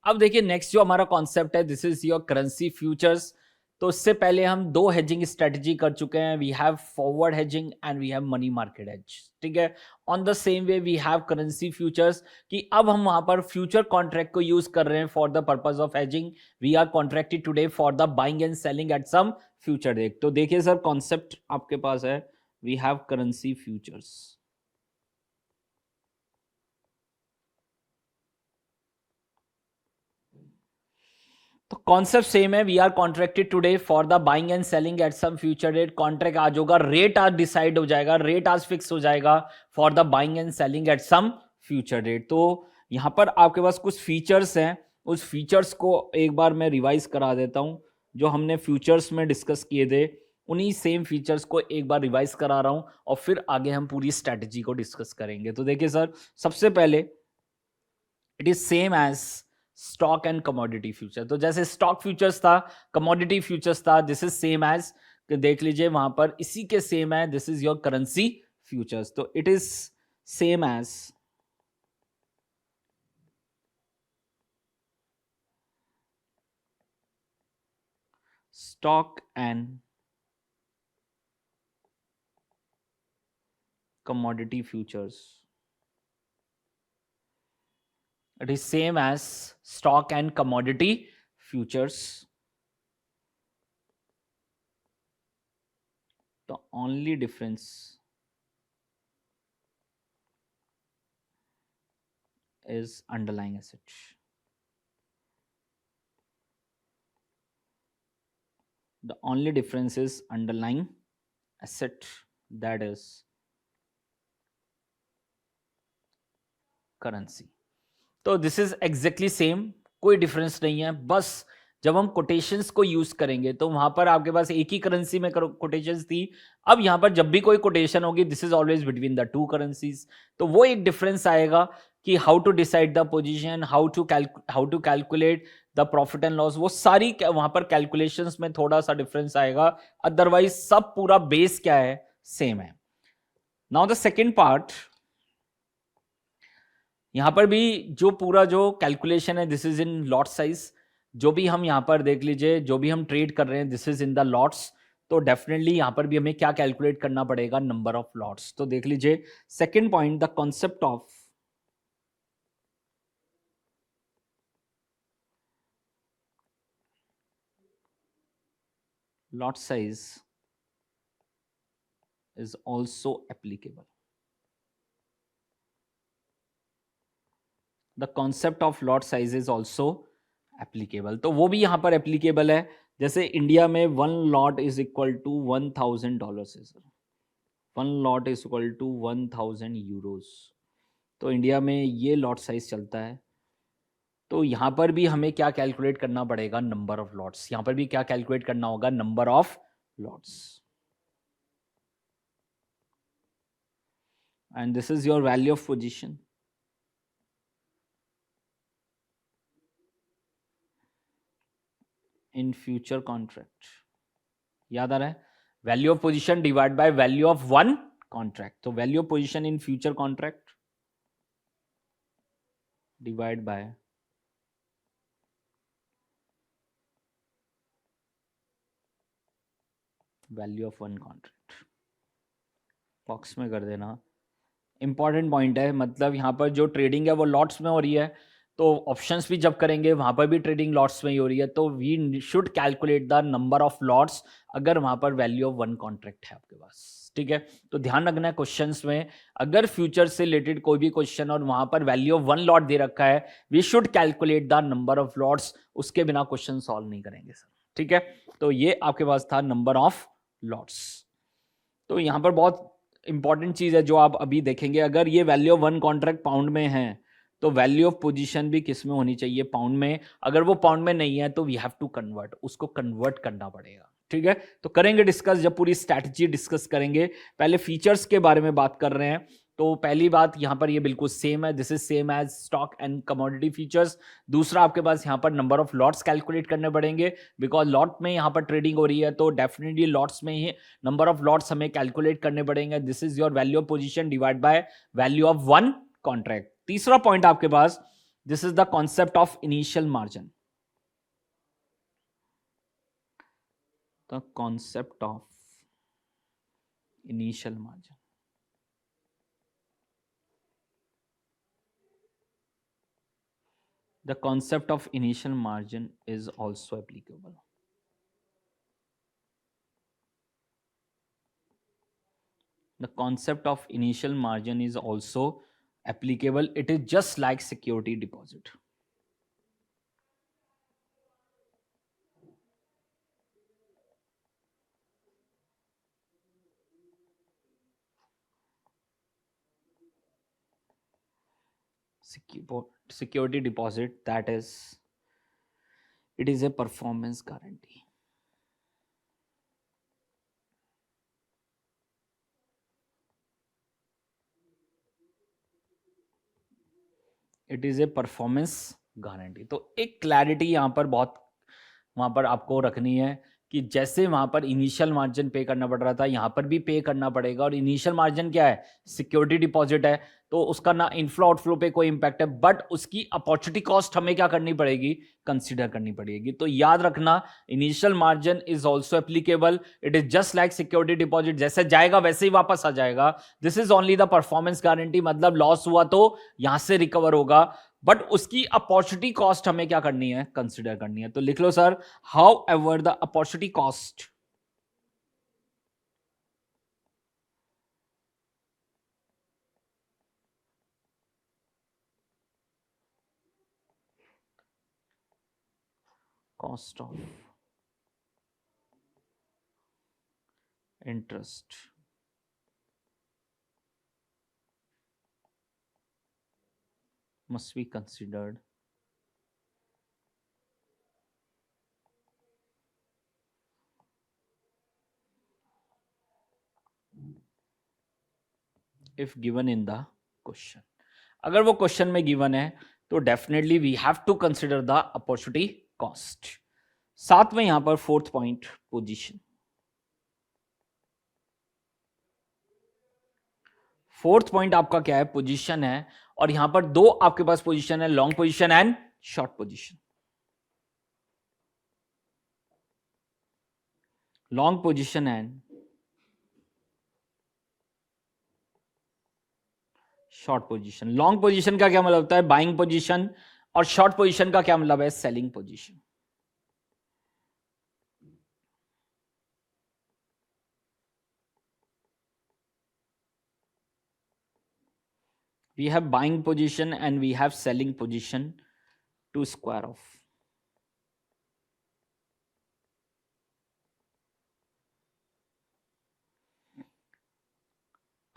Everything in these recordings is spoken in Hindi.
अब देखिए नेक्स्ट जो हमारा कॉन्सेप्ट है, this is your currency futures. तो इससे पहले हम दो हेजिंग स्ट्रेटजी कर चुके हैं, we have forward hedging and we have money market hedge, ठीक है। On the same way we have currency futures, कि अब हम वहां पर फ्यूचर कॉन्ट्रैक्ट को यूज कर रहे हैं for the purpose of hedging. We are contracted today for the buying and selling at some future date. तो देखिए सर, कॉन्सेप्ट आपके पास है, वी हैव करेंसी फ्यूचर्स। तो कॉन्सेप्ट सेम है, we are contracted today for the buying and selling at some future date. Contract आज होगा, रेट आज डिसाइड हो जाएगा, रेट आज फिक्स हो जाएगा for the buying and selling at some future date. तो यहां पर आपके पास कुछ फीचर्स हैं, उस फीचर्स को एक बार मैं रिवाइज करा देता हूं। जो हमने फ्यूचर्स में डिस्कस किए थे, उन्हीं सेम फीचर्स को एक बार रिवाइज करा रहा हूं, और फिर आगे हम पूरी स्ट्रेटजी को डिस्कस करेंगे। तो देखिए सर, सबसे पहले it is same as stock and commodity future. तो जैसे स्टॉक फ्यूचर्स था, कमोडिटी फ्यूचर्स था, दिस इज सेम एज, देख लीजिए वहां पर इसी के सेम है, this is your currency futures. तो it is same as stock and commodity futures. It is same as stock and commodity futures. The only difference is underlying asset. The only difference is underlying asset, that is currency. तो दिस इज एग्जैक्टली सेम, कोई डिफरेंस नहीं है। बस जब हम कोटेशंस को यूज करेंगे तो वहां पर आपके पास एक ही करेंसी में कोटेशंस थी, अब यहां पर जब भी कोई कोटेशन होगी, this is always between the two currencies. तो वो एक डिफरेंस आएगा कि how to decide the position, how to calculate the profit and loss, वो सारी वहां पर कैलकुलेशंस में थोड़ा सा डिफरेंस आएगा, अदरवाइज सब पूरा बेस क्या है, सेम है। नाउ द सेकेंड पार्ट, यहां पर भी जो पूरा जो कैलकुलेशन है, this is in lot size. जो भी हम यहां पर देख लीजिए, जो भी हम ट्रेड कर रहे हैं, this is in the lots. तो डेफिनेटली यहां पर भी हमें क्या कैलकुलेट करना पड़ेगा, नंबर ऑफ लॉट्स। तो देख लीजिए second point, the concept of lot size is also applicable. The concept of lot size is also applicable. तो वो भी यहां पर एप्लीकेबल है। जैसे इंडिया में 1 लॉट इज इक्वल टू $1,000 है sir, 1 lot is equal to 1,000 euros. तो इंडिया में ये लॉट साइज चलता है। तो यहां पर भी हमें क्या कैलकुलेट करना पड़ेगा, नंबर ऑफ लॉट्स। यहां पर भी क्या कैलकुलेट करना होगा, number of lots. And this is your value of position. In future contract, याद आ रहा है, value of position divide by value of one contract. तो value of position in future contract divide by value of one contract, box में कर देना। इंपॉर्टेंट पॉइंट है, मतलब यहाँ पर जो ट्रेडिंग है वो लॉट्स में हो रही है, तो ऑप्शंस भी जब करेंगे वहां पर भी ट्रेडिंग लॉट्स में ही हो रही है। तो we should calculate the number of lots अगर वहां पर वैल्यू ऑफ वन कॉन्ट्रैक्ट है आपके पास, ठीक है। तो ध्यान रखना है क्वेश्चंस में, अगर फ्यूचर से रिलेटेड कोई भी क्वेश्चन और वहां पर वैल्यू ऑफ वन लॉट दे रखा है, we should calculate the number of lots, उसके बिना क्वेश्चन सॉल्व नहीं करेंगे सर, ठीक है। तो ये आपके पास था नंबर ऑफ लॉट्स। तो यहां पर बहुत इंपॉर्टेंट चीज है जो आप अभी देखेंगे, अगर ये value of one contract pound में है तो वैल्यू ऑफ पोजीशन भी किस में होनी चाहिए, पाउंड में। अगर वो पाउंड में नहीं है तो वी हैव टू कन्वर्ट, उसको कन्वर्ट करना पड़ेगा, ठीक है। तो करेंगे डिस्कस, जब पूरी स्ट्रैटेजी डिस्कस करेंगे। पहले फीचर्स के बारे में बात कर रहे हैं। तो पहली बात यहां पर ये बिल्कुल सेम है, this is same as stock and commodity futures. दूसरा आपके पास यहां पर नंबर ऑफ लॉट्स कैलकुलेट करने पड़ेंगे, बिकॉज लॉट में यहां पर ट्रेडिंग हो रही है, तो डेफिनेटली लॉट्स में ही नंबर ऑफ लॉट्स हमें कैलकुलेट करने पड़ेंगे। This is your value of position divide by value of one contract. तीसरा पॉइंट आपके पास, This is the concept of initial margin. The concept of initial margin. The concept of initial margin is also applicable. The concept of initial margin is also applicable. It is just like security deposit. Security deposit, that is, it is a performance guarantee. It is a performance guarantee. तो एक क्लैरिटी यहाँ पर बहुत वहाँ पर आपको रखनी है कि जैसे वहाँ पर इनिशियल मार्जिन पे करना पड़ रहा था, यहाँ पर भी पे करना पड़ेगा. और इनिशियल मार्जिन क्या है? सिक्योरिटी डिपॉजिट है, तो उसका ना इनफ्लो आउटफ्लो पे कोई इंपैक्ट है, बट उसकी अपॉर्चुनिटी कॉस्ट हमें क्या करनी पड़ेगी? कंसीडर करनी पड़ेगी. तो याद रखना, initial margin is also applicable. It is just like security deposit, जैसे जाएगा वैसे ही वापस आ जाएगा. This is only the performance guarantee, मतलब लॉस हुआ तो यहां से रिकवर होगा, बट उसकी अपॉर्चुनिटी कॉस्ट हमें क्या करनी है? कंसिडर करनी है. तो लिख लो sir, however the opportunity cost of interest must be considered if given in the question. अगर वो क्वेश्चन में गिवन है तो definitely we have to consider the opportunity cost. साथ में यहां पर fourth point, position. Fourth point आपका क्या है? पोजीशन है. और यहां पर दो आपके पास पोजीशन है, long position and short position. Long position and short position. Long position का क्या मतलब होता है? Buying position. और शॉर्ट पोजीशन का क्या मतलब है? Selling position. We have buying position and we have selling position to square off.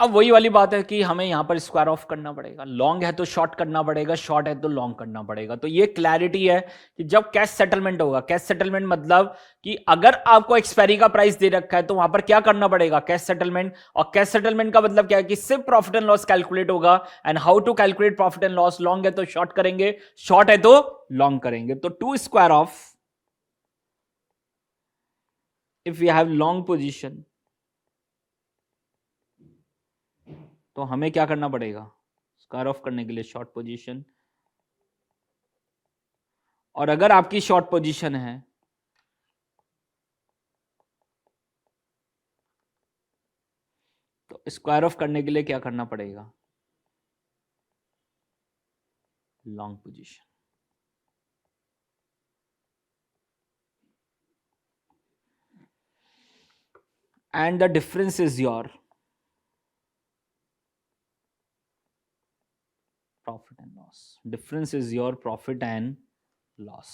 अब वही वाली बात है कि हमें यहां पर स्क्वायर ऑफ करना पड़ेगा. लॉन्ग है तो शॉर्ट करना पड़ेगा, शॉर्ट है तो लॉन्ग करना पड़ेगा. तो ये क्लैरिटी है कि जब कैश सेटलमेंट होगा, कैश सेटलमेंट मतलब कि अगर आपको एक्सपायरी का प्राइस दे रखा है तो वहां पर क्या करना पड़ेगा? Cash settlement. और कैश सेटलमेंट का मतलब क्या है? कि सिर्फ प्रॉफिट एंड लॉस कैलकुलेट होगा. And how to calculate profit and loss? Long है तो शॉर्ट करेंगे, शॉर्ट है तो लॉन्ग करेंगे. तो to square off, if you have long position तो हमें क्या करना पड़ेगा? स्क्वायर ऑफ करने के लिए शॉर्ट पोजीशन. और अगर आपकी शॉर्ट पोजीशन है तो स्क्वायर ऑफ करने के लिए क्या करना पड़ेगा? Long position. And the difference is your profit and loss. Difference is your profit and loss.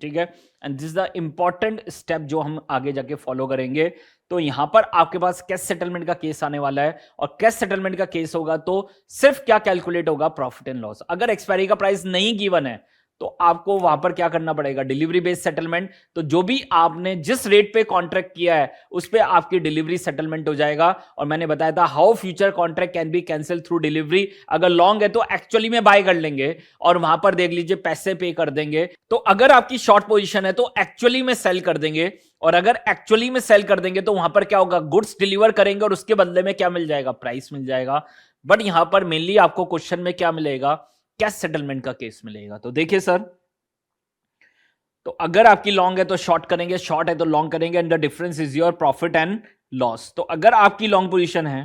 ठीक है. And this is the important step जो हम आगे जाके फॉलो करेंगे. तो यहां पर आपके पास कैश सेटलमेंट का केस आने वाला है, और कैश सेटलमेंट का केस होगा तो सिर्फ क्या कैलकुलेट होगा? Profit and loss. अगर एक्सपायरी का प्राइस नहीं गिवन है तो आपको वहां पर क्या करना पड़ेगा? Delivery based settlement. तो जो भी आपने जिस रेट पे कॉन्ट्रैक्ट किया है उस पे आपकी डिलीवरी सेटलमेंट हो जाएगा. और मैंने बताया था how future contract can be cancel through delivery. अगर लॉन्ग है तो एक्चुअली में बाय कर लेंगे और वहां पर देख लीजिए पैसे पे कर देंगे. तो अगर आपकी शॉर्ट पोजीशन है तो एक्चुअली में सेल कर देंगे. और अगर एक्चुअली में सेल कर देंगे तो वहां पर क्या होगा? गुड्स डिलीवर करेंगे और उसके बदले में क्या मिल जाएगा? प्राइस मिल जाएगा. बट यहां पर मेनली आपको क्वेश्चन में क्या मिलेगा? कैश सेटलमेंट का केस मिलेगा। तो देखिए सर, तो अगर आपकी लॉन्ग है तो शॉर्ट करेंगे, शॉर्ट है तो लॉन्ग करेंगे, and the difference is your profit and loss. तो अगर आपकी लॉन्ग पोजीशन है,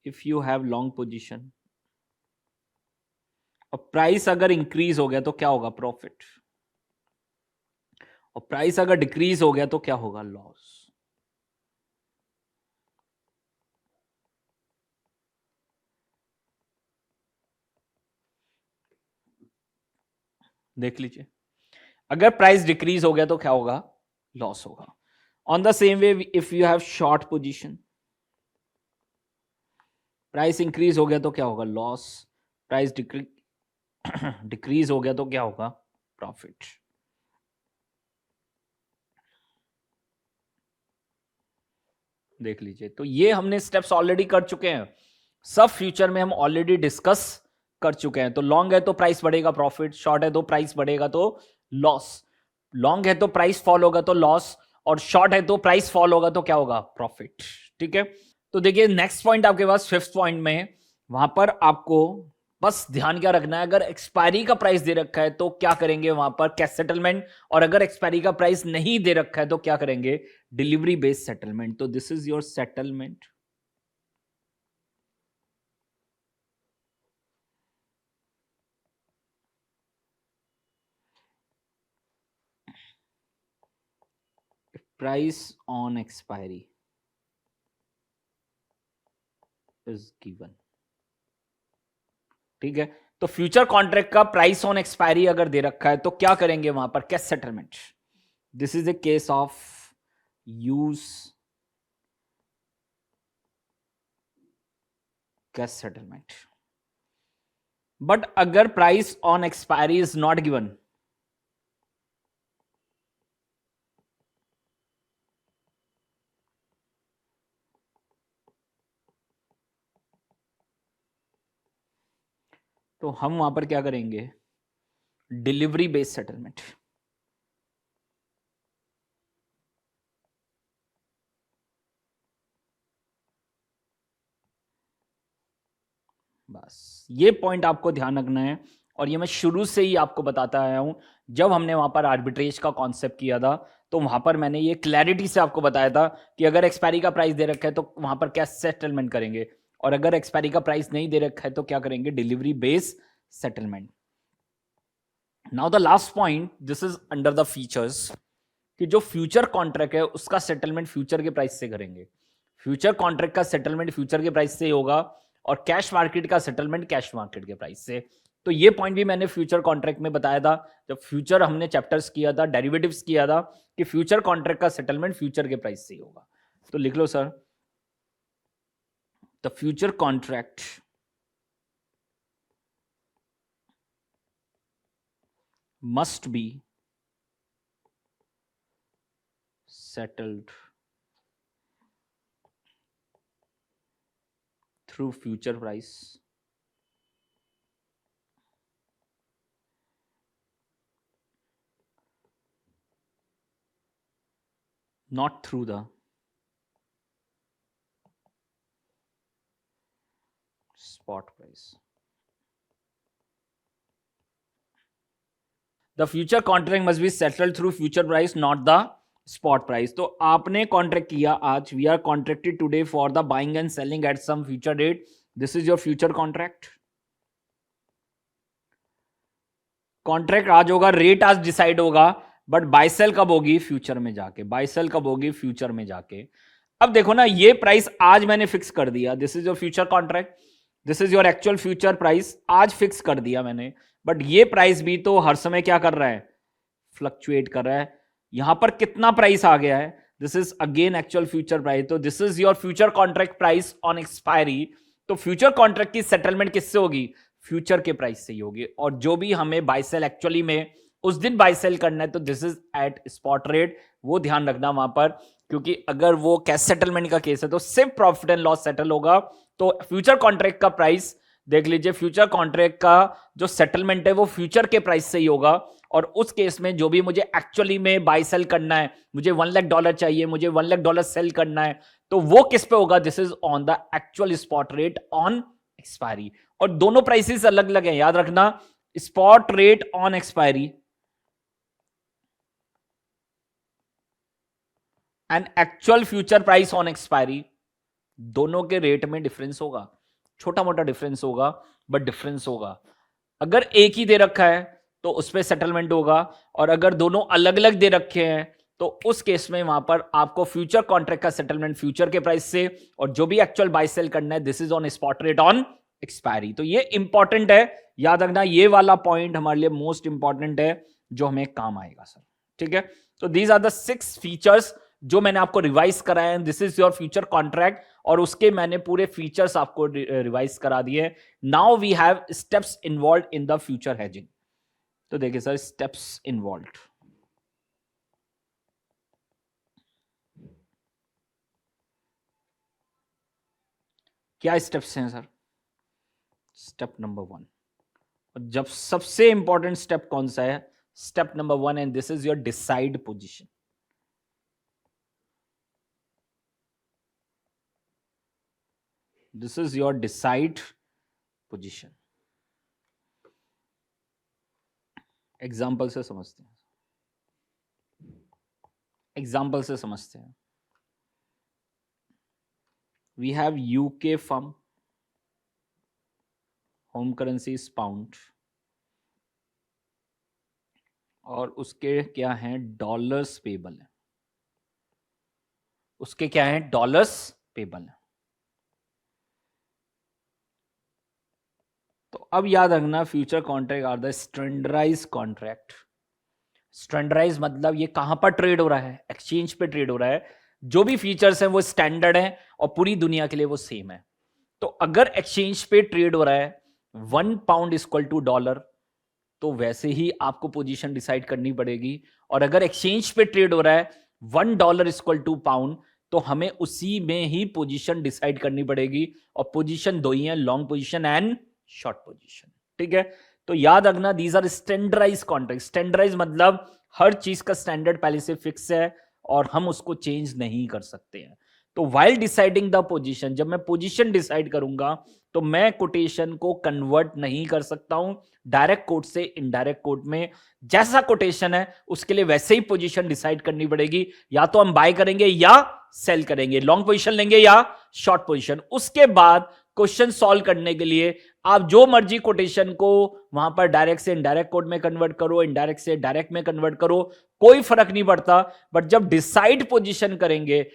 if you have long position और प्राइस अगर इंक्रीज हो गया तो क्या होगा? प्रॉफिट। और प्राइस अगर डिक्रीज हो गया तो क्या होगा? लॉस। देख लीजिए, अगर प्राइस डिक्रीज हो गया तो क्या होगा? लॉस होगा। On the same way, if you have short position, price increase हो गया तो क्या होगा? लॉस। प्राइस डिक्रीज हो गया तो क्या होगा? प्रॉफिट। देख लीजिए, तो ये हमने स्टेप्स ऑलरेडी कर चुके हैं, सब फ्यूचर में हम ऑलरेडी डिस्कस कर चुके हैं। तो लॉन्ग है तो प्राइस बढ़ेगा, प्रॉफिट। शॉर्ट है तो प्राइस बढ़ेगा तो लॉस। लॉन्ग है तो प्राइस फॉल होगा तो लॉस, और शॉर्ट है तो प्राइस फॉल होगा तो क्या होगा? प्रॉफिट। ठीक है, तो देखिए नेक्स्ट पॉइंट आपके पास फिफ्थ पॉइंट में, वहां पर आपको बस ध्यान क्या रखना है, अगर एक्सपायरी का प्राइस दे रखा है तो क्या करेंगे वहां पर? Cash settlement. और अगर एक्सपायरी का प्राइस नहीं दे रखा है तो क्या करेंगे? Delivery based settlement. तो this is your settlement. Price on expiry is given. ठीक है, तो फ्यूचर कॉन्ट्रैक्ट का प्राइस ऑन एक्सपायरी अगर दे रखा है तो क्या करेंगे वहां पर? Cash settlement. This is a case of use cash settlement. But अगर price on expiry is not given, तो हम वहां पर क्या करेंगे? Delivery based settlement. बस ये पॉइंट आपको ध्यान रखना है, और ये मैं शुरू से ही आपको बताता आया हूं। जब हमने वहां पर आर्बिट्रेज का कॉन्सेप्ट किया था तो वहां पर मैंने ये क्लैरिटी से आपको बताया था कि अगर एक्सपायरी का प्राइस दे रखा है तो वहां पर क्या सेटलमेंट करेंगे, और अगर एक्सपायरी का प्राइस नहीं दे रखा है तो क्या करेंगे? Delivery based settlement. Now the last point, this is under the features, कि जो फ्यूचर कॉन्ट्रैक्ट है उसका सेटलमेंट फ्यूचर के प्राइस से करेंगे। फ्यूचर कॉन्ट्रैक्ट का सेटलमेंट फ्यूचर के प्राइस से होगा, और कैश मार्केट का सेटलमेंट कैश मार्केट के प्राइस से। तो ये पॉइंट भी मैंने फ्यूचर कॉन्ट्रैक्ट में बताया था, जब फ्यूचर हमने चैप्टर्स किया था, डेरिवेटिव्स किया था, कि फ्यूचर कॉन्ट्रैक्ट का सेटलमेंट फ्यूचर के प्राइस से ही होगा। तो लिख लो sir, the future contract must be settled through future price, not through the spot price. The future contract must be settled through future price, not the spot price. तो आपने कॉन्ट्रैक्ट किया आज, we are contracted today for the buying and selling at some future date. This is your future contract. Contract आज होगा, रेट आज डिसाइड होगा, बट बाय सेल कब होगी? फ्यूचर में जाके। बाय सेल कब होगी? फ्यूचर में जाके। अब देखो ना, ये प्राइस आज मैंने फिक्स कर दिया, this is your future contract, this is your actual future price, आज फिक्स कर दिया मैंने। बट ये प्राइस भी तो हर समय क्या कर रहा है? फ्लक्चुएट कर रहा है। यहां पर कितना प्राइस आ गया है? This is again actual future price. तो this is your future contract price on expiry. तो फ्यूचर कॉन्ट्रैक्ट की सेटलमेंट किससे होगी? फ्यूचर के प्राइस से ही होगी। और जो भी हमें बाय सेल एक्चुअली में उस दिन बाय सेल करना है तो this is at spot rate, वो ध्यान रखना वहां पर, क्योंकि अगर वो कैश सेटलमेंट का केस है तो सिर्फ प्रॉफिट एंड लॉस सेटल होगा। तो फ्यूचर कॉन्ट्रैक्ट का प्राइस देख लीजिए, फ्यूचर कॉन्ट्रैक्ट का जो सेटलमेंट है वो फ्यूचर के प्राइस से ही होगा। और उस केस में जो भी मुझे एक्चुअली में बाय सेल करना है, मुझे $1 लाख चाहिए, मुझे $1 लाख सेल करना है, तो वो किस पे होगा? This is on the actual spot rate on expiry. और दोनों प्राइसेस अलग अलग हैं, याद रखना। Spot rate on expiry and actual future price on expiry, दोनों के रेट में डिफरेंस होगा, छोटा मोटा डिफरेंस होगा, बट डिफरेंस होगा। अगर एक ही दे रखा है तो उस पर सेटलमेंट होगा, और अगर दोनों अलग अलग दे रखे हैं तो उस केस में वहां पर आपको फ्यूचर कॉन्ट्रैक्ट का सेटलमेंट फ्यूचर के प्राइस से, और जो भी एक्चुअल बाय सेल करना है this is on spot rate on expiry. तो ये इंपॉर्टेंट है, याद रखना, ये वाला पॉइंट हमारे लिए मोस्ट इंपॉर्टेंट है जो हमें काम आएगा सर। ठीक है, तो दीज आर द 6 फीचर्स जो मैंने आपको रिवाइज कराए हैं। This is your future contract, और उसके मैंने पूरे फीचर्स आपको रिवाइज करा दिए। Now we have steps involve in the future hedging. तो देखिए सर, स्टेप्स इन्वॉल्व, क्या स्टेप्स हैं सर? स्टेप नंबर 1, और जब सबसे इंपॉर्टेंट स्टेप कौन सा है? Step number 1, and this is your decide position. This is your decide position. Example से समझते हैं, एग्जाम्पल से समझते हैं। We have UK firm, home currency is pound, और उसके क्या हैं? डॉलर्स पेबल है, उसके क्या हैं? डॉलर्स पेबल है। तो अब याद रखना, future contract are the standardize contract. Standardize मतलब ये कहां पर ट्रेड हो रहा है? एक्सचेंज पे ट्रेड हो रहा है। जो भी फीचर्स हैं वो स्टैंडर्ड हैं और पूरी दुनिया के लिए वो सेम है। तो अगर एक्सचेंज पे ट्रेड हो रहा है 1 पाउंड इक्वल टू $, तो वैसे ही आपको पोजीशन डिसाइड करनी पड़ेगी। और अगर एक्सचेंज पे ट्रेड हो रहा है $1 इक्वल टू पाउंड, तो हमें उसी में ही पोजीशन डिसाइड करनी पड़ेगी। और पोजीशन दो ही है, long position and short position. ठीक है, तो याद रखना, these are standardise contract. Standardize मतलब हर चीज का स्टैंडर्ड पहले से फिक्स है और हम उसको चेंज नहीं कर सकते हैं। तो वाइल डिसाइडिंग द पोजीशन, जब मैं पोजीशन डिसाइड करूंगा तो मैं कोटेशन को कन्वर्ट नहीं कर सकता हूं डायरेक्ट कोट से इनडायरेक्ट कोट में। जैसा कोटेशन है उसके लिए वैसे ही पोजीशन डिसाइड करनी पड़ेगी, या तो हम बाय करेंगे या सेल करेंगे, लॉन्ग पोजीशन लेंगे या शॉर्ट पोजीशन। उसके बाद क्वेश्चन सॉल्व करने के लिए आप जो मर्जी कोटेशन को वहां पर डायरेक्ट से इनडायरेक्ट कोड में कन्वर्ट करो, इनडायरेक्ट से डायरेक्ट में कन्वर्ट करो, कोई फर्क नहीं पड़ता। बट जब डिसाइड पोजीशन करेंगे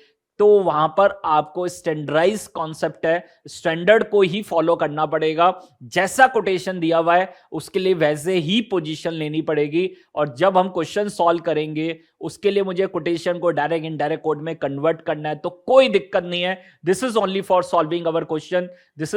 तो वहां पर आपको स्टैंडर्डाइज कॉन्सेप्ट है, स्टैंडर्ड को ही फॉलो करना पड़ेगा। जैसा कोटेशन दिया हुआ है उसके लिए वैसे ही पोजीशन लेनी पड़ेगी। और जब हम क्वेश्चन सॉल्व करेंगे उसके लिए मुझे कोटेशन को डायरेक्ट इनडायरेक्ट कोड में कन्वर्ट करना है, तो कोई दिक्कत नहीं है। This is only for solving our question, this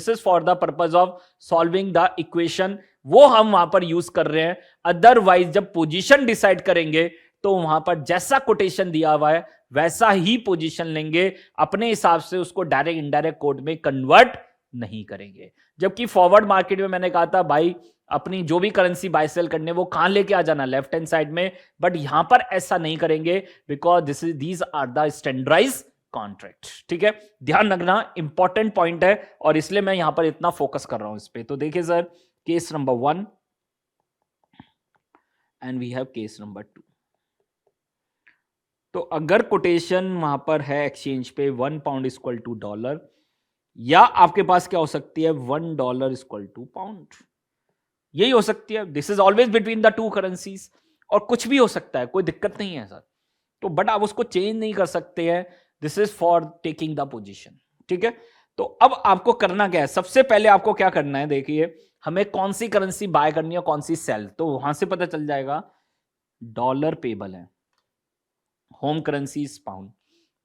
is for the purpose of solving the equation, वो हम वहां पर यूज कर रहे हैं। अदरवाइज जब पोजीशन डिसाइड करेंगे तो वहां पर जैसा कोटेशन दिया हुआ है वैसा ही पोजीशन लेंगे, अपने हिसाब से उसको डायरेक्ट इनडायरेक्ट कोड में कन्वर्ट नहीं करेंगे। जबकि फॉरवर्ड मार्केट में मैंने कहा था भाई अपनी जो भी करेंसी बाय सेल करने वो कहां लेके आ जाना, लेफ्ट हैंड साइड में। बट यहां पर ऐसा नहीं करेंगे because these are the standardize contract. ठीक है, ध्यान रखना, इंपॉर्टेंट पॉइंट है और इसलिए मैं यहां पर इतना फोकस कर रहा हूं इस पे। तो देखिए sir, case number 1 and we have case number 2। तो अगर कोटेशन वहां पर है एक्सचेंज पे 1 पाउंड इक्वल टू $, या आपके पास क्या हो सकती है $1 इक्वल टू पाउंड, यही हो सकती है। This is always between the two currencies, और कुछ भी हो सकता है, कोई दिक्कत नहीं है सर। तो बट आप उसको चेंज नहीं कर सकते हैं, this is for taking the position. ठीक है, तो अब आपको करना क्या है? सबसे पहले आपको क्या करना है, देखिए हमें कौन सी करेंसी बाय करनी है कौन सी सेल, तो वहां से पता चल जाएगा। डॉलर पेबल है, home currency is pound.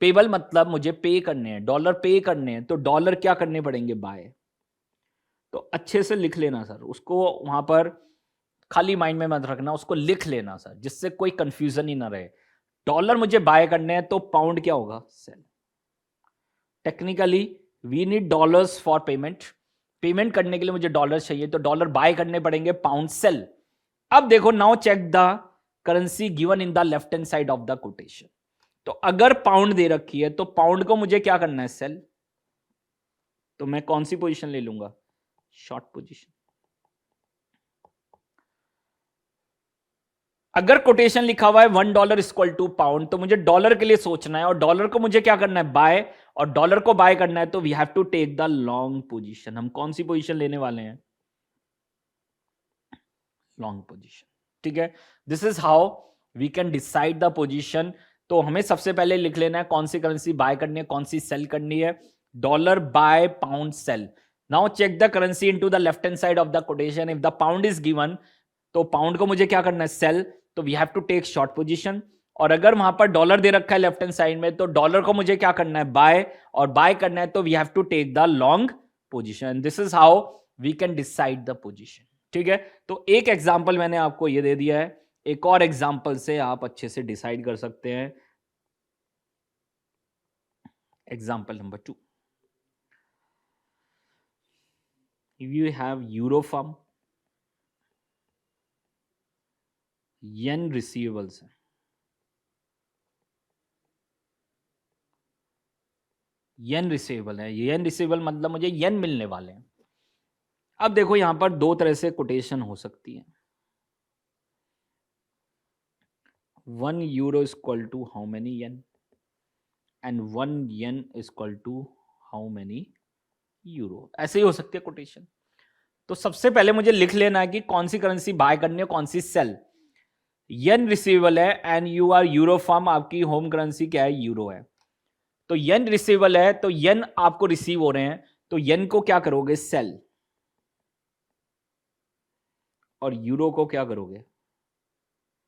Payable मतलब मुझे पे करने हैं, डॉलर पे करने हैं, तो डॉलर क्या करने पड़ेंगे? बाय। तो अच्छे से लिख लेना सर, उसको वहां पर खाली माइंड में मत रखना, उसको लिख लेना सर, जिससे कोई कंफ्यूजन ही ना रहे। डॉलर मुझे बाय करने हैं तो पाउंड क्या होगा? Sell. Technically we need dollars for payment, payment करने के लिए मुझे डॉलर चाहिए, तो डॉलर बाय करने पड़ेंगे, पाउंड सेल। अब देखो, now check the currency given in the left hand side of the quotation. तो अगर पाउंड दे रखी है तो पाउंड को मुझे क्या करना है? सेल। तो मैं कौन सी पोजीशन ले लूंगा? Short position. अगर कोटेशन लिखा हुआ है $1 इक्वल टू पाउंड, तो मुझे डॉलर के लिए सोचना है और डॉलर को मुझे क्या करना है, बाय, और डॉलर को बाय करना है तो we have to take the long position. हम कौन सी पोजीशन लेने वाले हैं, लॉन्ग पोजीशन। ठीक है, this is how we can decide the position. तो हमें सबसे पहले लिख लेना है कौन सी करेंसी बाय करनी है, कौन सी सेल करनी है। Dollar buy, pound sell. Now check the currency into the left hand side of the quotation. If the pound is given, तो पाउंड को मुझे क्या करना है, सेल, तो we have to take short position. और अगर वहां पर डॉलर दे रखा है लेफ्ट हैंड साइड में, तो डॉलर को मुझे क्या करना है, बाय, और बाय करना है तो we have to take the long position. This is how we can decide the position. ठीक है, तो एक एग्जांपल मैंने आपको ये दे दिया है, एक और एग्जांपल से आप अच्छे से डिसाइड कर सकते हैं। Example number 2, if you have euro firm, yen receivables है, येन रिसीवेबल है, येन रिसीवेबल मतलब मुझे येन मिलने वाले हैं। अब देखो यहां पर दो तरह से कोटेशन हो सकती है। 1 euro is equal to how many yen and 1 yen is equal to how many euro, ऐसे ही हो सकती है कोटेशन। तो सबसे पहले मुझे लिख लेना है कि कौन सी करेंसी बाय करनी है, कौन सी सेल। येन रिसीवेबल है and you are euro firm, आपकी होम करेंसी क्या है, यूरो है। तो येन रिसीवेबल है, तो येन आपको रिसीव हो रहे हैं, तो येन को क्या करोगे, सेल, और यूरो को क्या करोगे,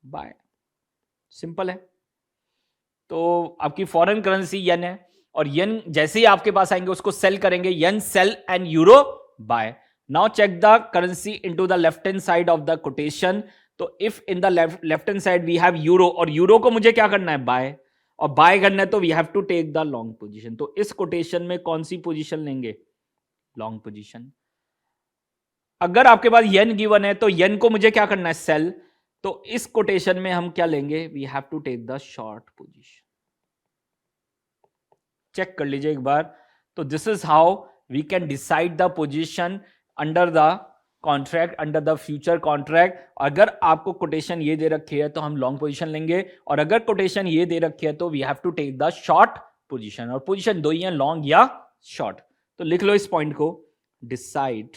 बाय। सिंपल है। तो आपकी फॉरेन करेंसी येन है, और येन जैसे ही आपके पास आएंगे उसको सेल करेंगे, yen sell and euro buy. Now check the currency into the left hand side of the quotation. तो if in the left hand side we have euro, और यूरो को मुझे क्या करना है, बाय, और बाय करना है तो we have to take the long position. तो इस कोटेशन में कौन सी पोजीशन लेंगे, लॉन्ग पोजीशन। अगर आपके पास येन गिवन है तो येन को मुझे क्या करना है, सेल, तो इस कोटेशन में हम क्या लेंगे, we have to take the short position. Check कर लीजिए एक बार। तो this is how we can decide the position under the contract, under the future contract. अगर आपको कोटेशन ये दे रखी है तो हम लॉन्ग पोजीशन लेंगे, और अगर कोटेशन ये दे रखी है तो we have to take the short position. और पोजीशन दो ही है, लॉन्ग या शॉर्ट। तो लिख लो इस पॉइंट को, decide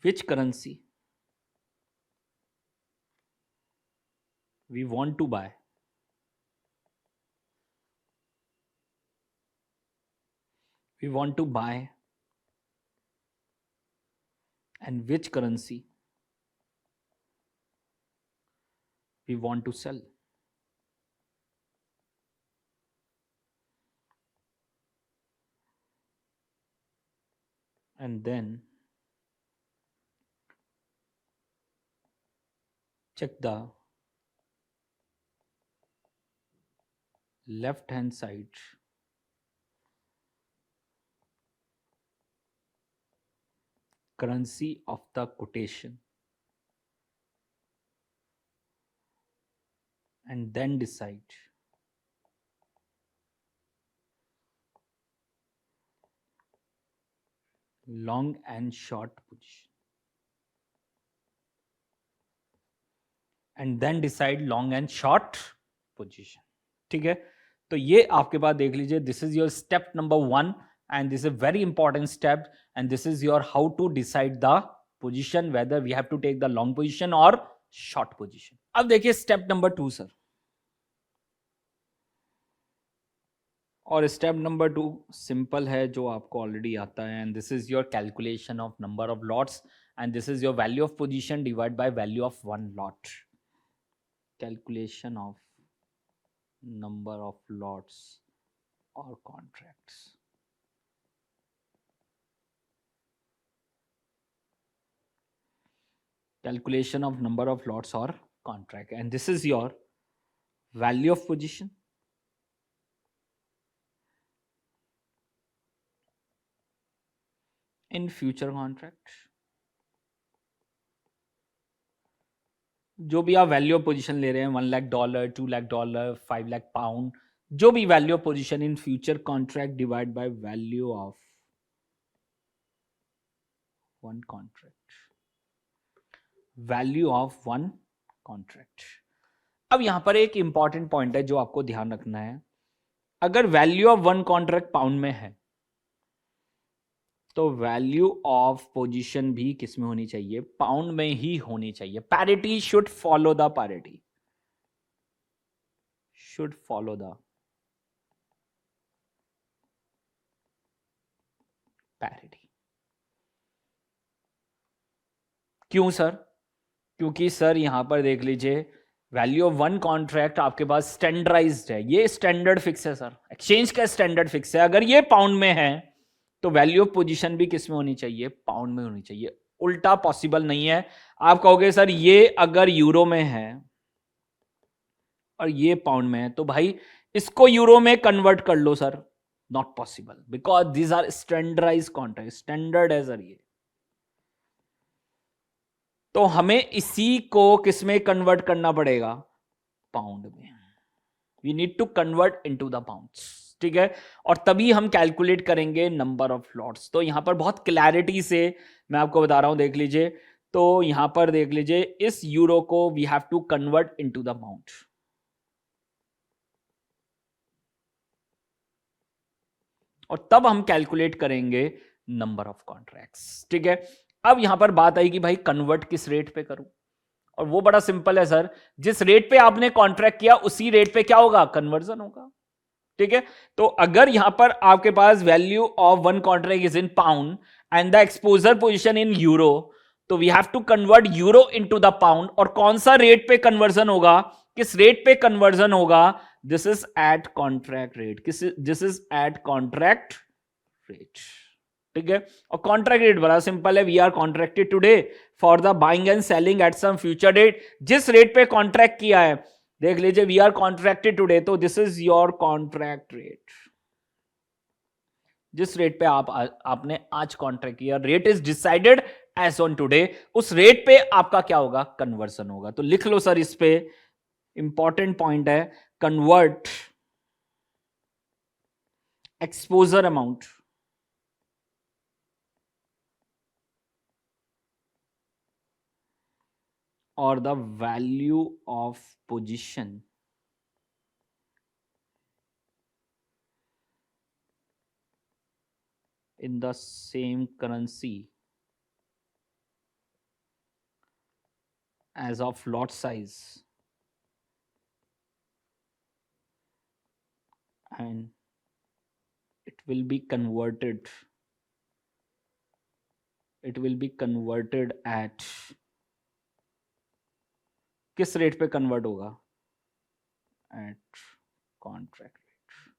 which currency we want to buy, and which currency we want to sell. And then check the left hand side currency of the quotation, and then decide long and short position, and then decide long and short position. ठीक है, तो ये आपके पास देख लीजिए, this is your step number 1 and this is very important step, and this is your how to decide the position, whether we have to take the long position और शॉर्ट पोजीशन। अब देखिए स्टेप नंबर 2 सर, और स्टेप नंबर 2 सिंपल है, जो आपको ऑलरेडी आता है, and this is your calculation of number of lots, and this is your value of position divide by value of one lot. Calculation of number of lots or contracts. Calculation of number of lots or contract, and this is your value of position in future contract. जो भी आप वैल्यू ऑफ पोजीशन ले रहे हैं, $1 लाख, $2 लाख, $5 लाख पाउंड, जो भी value of position in future contract divide by value of one contract, value of one contract. अब यहां पर एक इंपॉर्टेंट पॉइंट है जो आपको ध्यान रखना है। अगर value of one contract pound में है तो वैल्यू ऑफ पोजीशन भी किस में होनी चाहिए? पाउंड में ही होनी चाहिए। Parity should follow the parity, should follow the parity. क्यों सर? क्योंकि सर यहां पर देख लीजिए वैल्यू ऑफ वन कॉन्ट्रैक्ट आपके पास स्टैंडर्डाइज्ड है, ये स्टैंडर्ड फिक्स है सर, एक्सचेंज का स्टैंडर्ड फिक्स है। अगर ये पाउंड में है तो वैल्यू ऑफ पोजीशन भी किस में होनी चाहिए? पाउंड में होनी चाहिए। उल्टा पॉसिबल नहीं है। आप कहोगे सर ये अगर यूरो में है और ये पाउंड में है तो भाई इसको यूरो में कन्वर्ट कर लो sir, not possible because these are standardise contract, standard है सर ये। तो हमें इसी को किस में कन्वर्ट करना पड़ेगा? पाउंड में। We need to convert into the pounds, ठीक है। और तभी हम कैलकुलेट करेंगे नंबर ऑफ लॉट्स। तो यहां पर बहुत क्लैरिटी से मैं आपको बता रहा हूं, देख लीजिए। तो यहां पर देख लीजिए इस यूरो को we have to convert into the pound, और तब हम कैलकुलेट करेंगे नंबर ऑफ कॉन्ट्रैक्ट्स, ठीक है। अब यहां पर बात आई कि भाई कन्वर्ट किस रेट पे करूं, और वो बड़ा सिंपल है सर, जिस रेट पे आपने कॉन्ट्रैक्ट किया उसी रेट पे क्या होगा? कन्वर्जन होगा, ठीक है। तो अगर यहां पर आपके पास value of one contract is in pound and the exposure position in euro, तो we have to convert euro into the pound. और कौन सा रेट पे कन्वर्जन होगा, किस रेट पे कन्वर्जन होगा? This is at contract rate, किस this is at contract rate, ठीक है। और कॉन्ट्रैक्ट रेट बड़ा सिंपल है, we are contracted today for the buying and selling at some future date. जिस रेट पे कॉन्ट्रैक्ट किया है, देख लीजिए वी आर कॉन्ट्रैक्टेड टुडे, तो this is your contract rate. जिस रेट पे आपने आज कॉन्ट्रैक्ट किया, rate is decided as on today, उस रेट पे आपका क्या होगा? कन्वर्सन होगा। तो लिख लो सर इस पे, इंपॉर्टेंट पॉइंट है, convert exposure amount or the value of position in the same currency as of lot size and it will be converted at किस रेट पे कन्वर्ट होगा? At contract rate.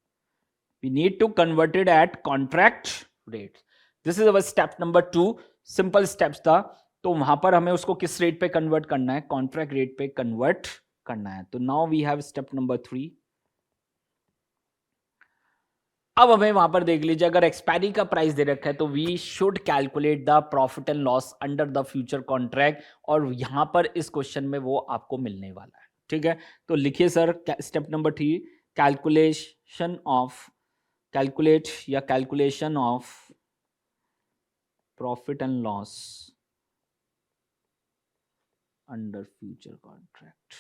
We need to convert it at contract rate. This is our step number 2, simple steps था। तो वहां पर हमें उसको किस रेट पे कन्वर्ट करना है? कॉन्ट्रैक्ट रेट पे कन्वर्ट करना है। तो now we have step number 3। अब हमें वहां पर देख लीजिए, अगर एक्सपायरी का प्राइस दे रखा है तो we should calculate the profit and loss under the future contract, और यहां पर इस क्वेश्चन में वो आपको मिलने वाला है, ठीक है। तो लिखिए sir step number 3, calculation of profit and loss under future contract.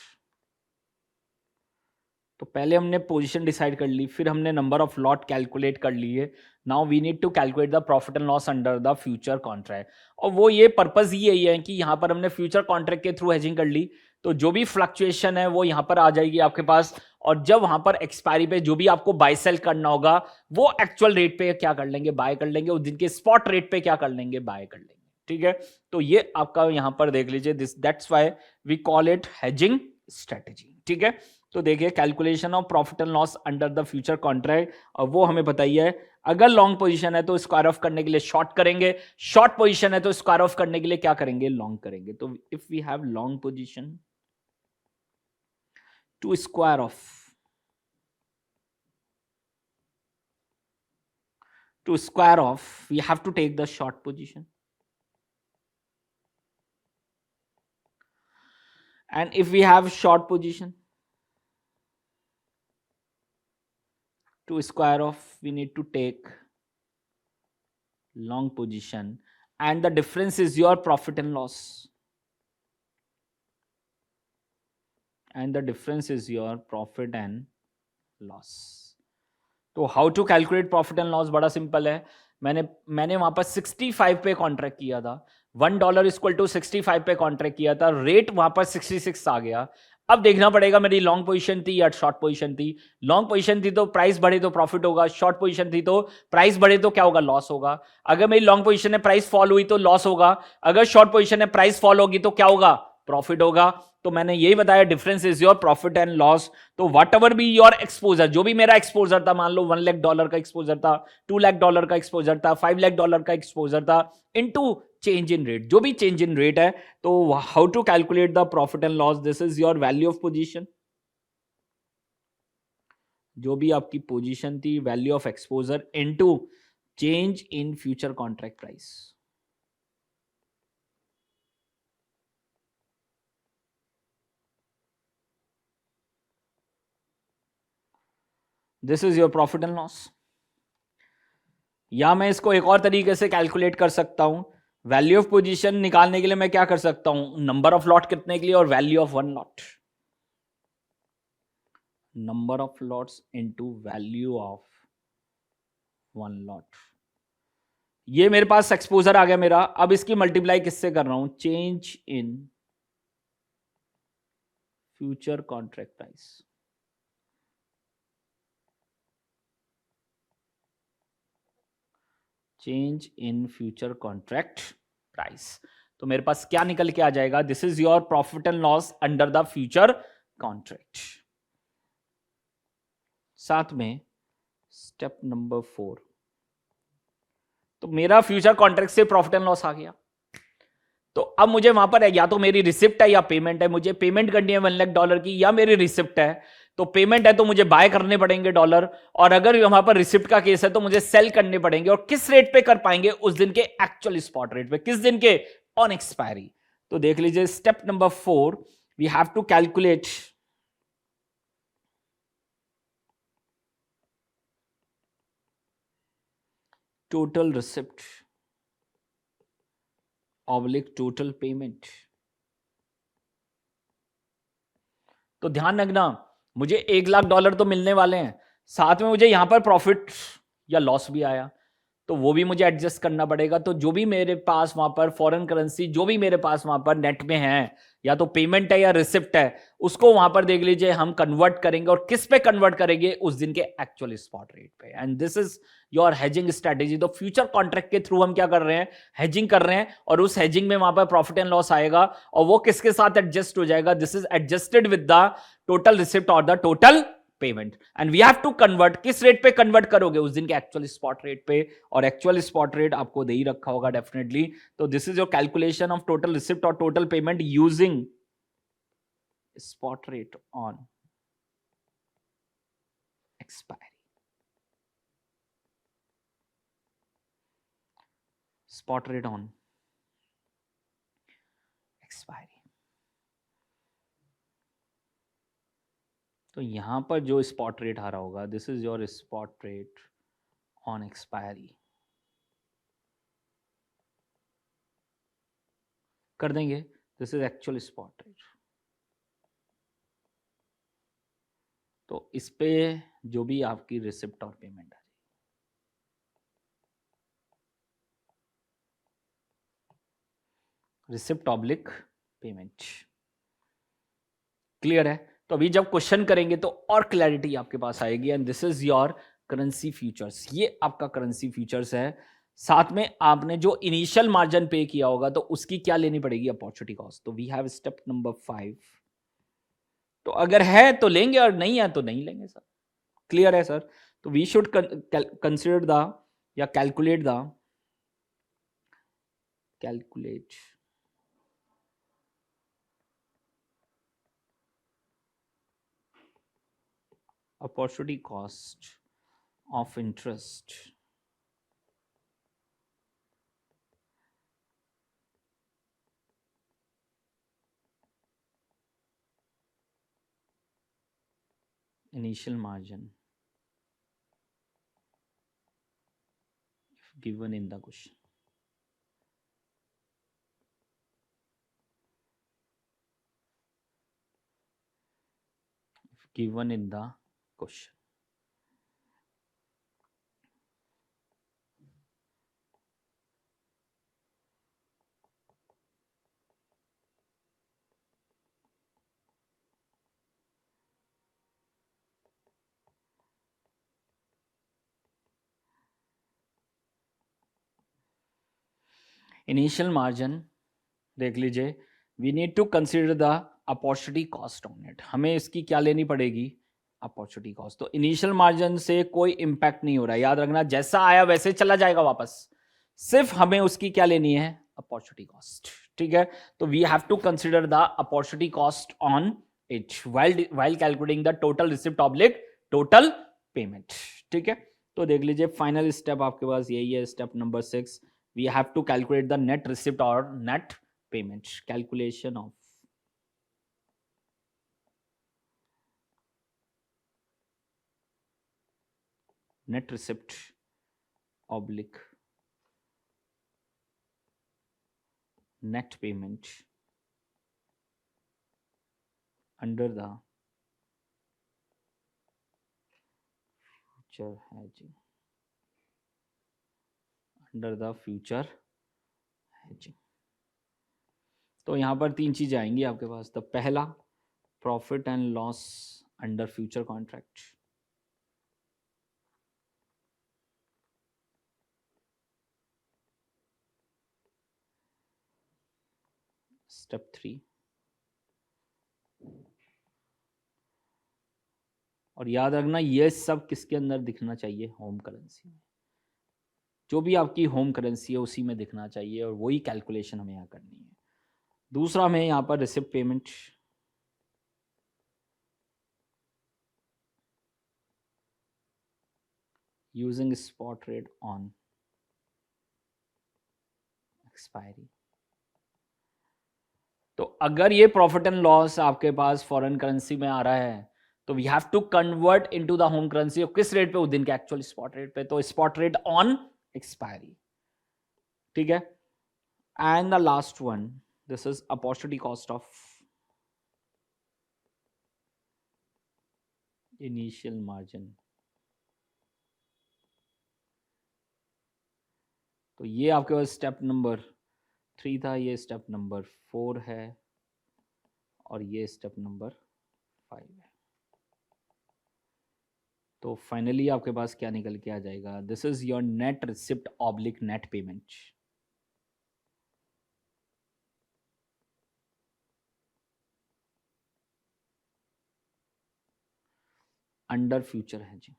तो पहले हमने पोजीशन डिसाइड कर ली, फिर हमने नंबर ऑफ लॉट कैलकुलेट कर लिए। Now we need to calculate the profit and loss under the future contract. और वो ये पर्पस ही यही है कि यहां पर हमने फ्यूचर कॉन्ट्रैक्ट के थ्रू हेजिंग कर ली, तो जो भी फ्लक्चुएशन है वो यहां पर आ जाएगी आपके पास। और जब वहां पर एक्सपायरी पे जो भी आपको बाय सेल करना होगा, वो एक्चुअल रेट पे क्या कर लेंगे? बाय कर लेंगे। उस दिन के स्पॉट रेट पे क्या कर लेंगे? बाय कर लेंगे, ठीक है। तो ये आपका यहां पर देख लीजिए, this that's why we call it hedging strategy, ठीक है। तो देखिए calculation of profit and loss under the future contract, और वो हमें बताइए, अगर लॉन्ग पोजीशन है तो स्क्वायर ऑफ करने के लिए शॉर्ट करेंगे, शॉर्ट पोजीशन है तो स्क्वायर ऑफ करने के लिए क्या करेंगे? लॉन्ग करेंगे। तो if we have long position, to square off we have to take the short position, and if we have short position, to square of, we need to take long position, and the difference is your profit and loss, and the difference is your profit and loss. तो how to calculate profit and loss बड़ा सिंपल है. मैंने वहां पर 65 पे कॉन्ट्रैक्ट किया था. $1 इक्वल टू 65 पे कॉन्ट्रैक्ट किया था. रेट वहां पर 66 आ गया. अब देखना पड़ेगा मेरी लॉन्ग पोजीशन थी या शॉर्ट पोजीशन थी. लॉन्ग पोजीशन थी तो प्राइस बढ़े तो प्रॉफिट होगा. शॉर्ट पोजीशन थी तो प्राइस बढ़े तो क्या होगा, लॉस होगा. अगर मेरी लॉन्ग पोजीशन है प्राइस फॉल हुई तो लॉस होगा. अगर शॉर्ट पोजीशन है प्राइस फॉल होगी तो क्या होगा, प्रॉफिट होगा. तो मैंने यही बताया, difference is your profit and loss. तो whatever be your exposure, जो भी मेरा एक्सपोजर था, मान लो $1 लाख का एक्सपोजर था, $2 लाख का एक्सपोजर था, $5 लाख का एक्सपोजर था, इनटू चेंज इन रेट, जो भी चेंज इन रेट है. तो how to calculate the profit and loss, this is your value of position. जो भी आपकी पोजीशन थी, value of exposure into change in future contract price. This is your profit and loss. या मैं इसको एक और तरीके से कैलकुलेट कर सकता हूं. वैल्यू ऑफ पोजीशन निकालने के लिए मैं क्या कर सकता हूं, नंबर ऑफ लॉट कितने के लिए और value of one lot. Number of lots into value of one lot. ये मेरे पास एक्सपोजर आ गया मेरा. अब इसकी मल्टीप्लाई किससे कर रहा हूं, change in future contract price. Change in future contract price. तो मेरे पास क्या निकल के आ जाएगा, this is your profit and loss under the future contract. साथ में स्टेप नंबर 4. तो मेरा फ्यूचर कॉन्ट्रैक्ट से प्रॉफिट एंड लॉस आ गया. तो अब मुझे वहां पर है, या तो मेरी रिसिप्ट है या पेमेंट है. मुझे पेमेंट करनी है $1 लाख की, या मेरी रिसिप्ट है. तो पेमेंट है तो मुझे बाय करने पड़ेंगे डॉलर, और अगर वहां पर रिसिप्ट का केस है तो मुझे सेल करने पड़ेंगे. और किस रेट पे कर पाएंगे, उस दिन के एक्चुअल स्पॉट रेट पे. किस दिन के, ऑन एक्सपायरी. तो देख लीजिए step number 4, we have to calculate total receipt oblique total payment. तो ध्यान रखना, मुझे $1 लाख तो मिलने वाले हैं, साथ में मुझे यहां पर प्रॉफिट या लॉस भी आया, तो वो भी मुझे एडजस्ट करना पड़ेगा. तो जो भी मेरे पास वहां पर फॉरेन करेंसी, जो भी मेरे पास वहां पर नेट में है, या तो पेमेंट है या रिसिप्ट है, उसको वहां पर देख लीजिए हम कन्वर्ट करेंगे. और किस पे कन्वर्ट करेंगे, उस दिन के एक्चुअल स्पॉट रेट पे. And this is your hedging strategy. तो फ्यूचर कॉन्ट्रैक्ट के थ्रू हम क्या कर रहे हैं, हेजिंग कर रहे हैं. और उस हेजिंग में वहां पर प्रॉफिट एंड लॉस आएगा, और वो किसके साथ एडजस्ट हो जाएगा, this is adjusted with the total receipt और the total payment. And we have to convert. किस रेट पे कन्वर्ट करोगे, उस दिन के एक्चुअल स्पॉट रेट पे. और एक्चुअल स्पॉट रेट आपको दे ही रखा होगा डेफिनेटली. तो this is your calculation of total receipt और total payment using spot rate on expiry. Spot rate on expiry. तो यहां पर जो स्पॉट रेट आ रहा होगा, this is your spot rate on expiry. कर देंगे, this is actual spot rate. तो इस पे जो भी आपकी रिसिप्ट और पेमेंट है, रिसिप्ट ऑब्लिक पेमेंट. क्लियर है. तो अभी जब क्वेश्चन करेंगे तो और क्लैरिटी आपके पास आएगी. And this is your currency futures. ये आपका करेंसी फ्यूचर्स है. साथ में आपने जो इनिशियल मार्जिन पे किया होगा, तो उसकी क्या लेनी पड़ेगी, अपॉर्चुनिटी कॉस्ट. तो वी हैव स्टेप नंबर 5. तो अगर है तो लेंगे, और नहीं है तो नहीं लेंगे सर. क्लियर है सर. तो वी शुड कंसिडर द, या calculate opportunity cost of interest initial margin given in the question. Given in the question. Initial margin देख लीजिए, we need to consider the opportunity cost on it. हमें इसकी क्या लेनी पड़ेगी, अपॉर्चुनिटी कॉस्ट। तो इनिशियल मार्जिन से कोई इंपैक्ट नहीं हो रहा है, याद रखना, जैसा आया वैसे चला जाएगा वापस, सिर्फ हमें उसकी क्या लेनी है, अपॉर्चुनिटी कॉस्ट। ठीक है, तो we have to consider the opportunity cost on it while calculating the total receipt oblique total payment. ठीक है, तो देख लीजिए फाइनल स्टेप आपके पास यही है, step number 6, we have to calculate the net receipt or net payment. Calculation of net receipt oblique net payment under the future hedging, under the future hedging. तो यहां पर 3 चीजें आएंगी आपके पास। तो पहला, profit and loss under future contract. Step 3, और याद रखना ये सब किसके अंदर दिखना चाहिए, होम करेंसी में। जो भी आपकी होम करेंसी है उसी में दिखना चाहिए, और वही कैलकुलेशन हमें यहाँ करनी है। दूसरा हमें यहाँ पर receipt payment, using spot rate on expiry. तो अगर ये प्रॉफिट एंड लॉस आपके पास फॉरेन करेंसी में आ रहा है तो we have to convert into the home currency. किस रेट पे, उस दिन के एक्चुअल स्पॉट रेट पे, तो स्पॉट रेट ऑन एक्सपायरी। ठीक है, and the last one, this is opportunity cost of initial margin. तो ये आपके पास स्टेप नंबर 3 था, ये स्टेप नंबर 4 है, और ये स्टेप नंबर 5 है। तो फाइनली आपके पास क्या निकल के आ जाएगा, this is your net receipt oblique net payment under future hedging.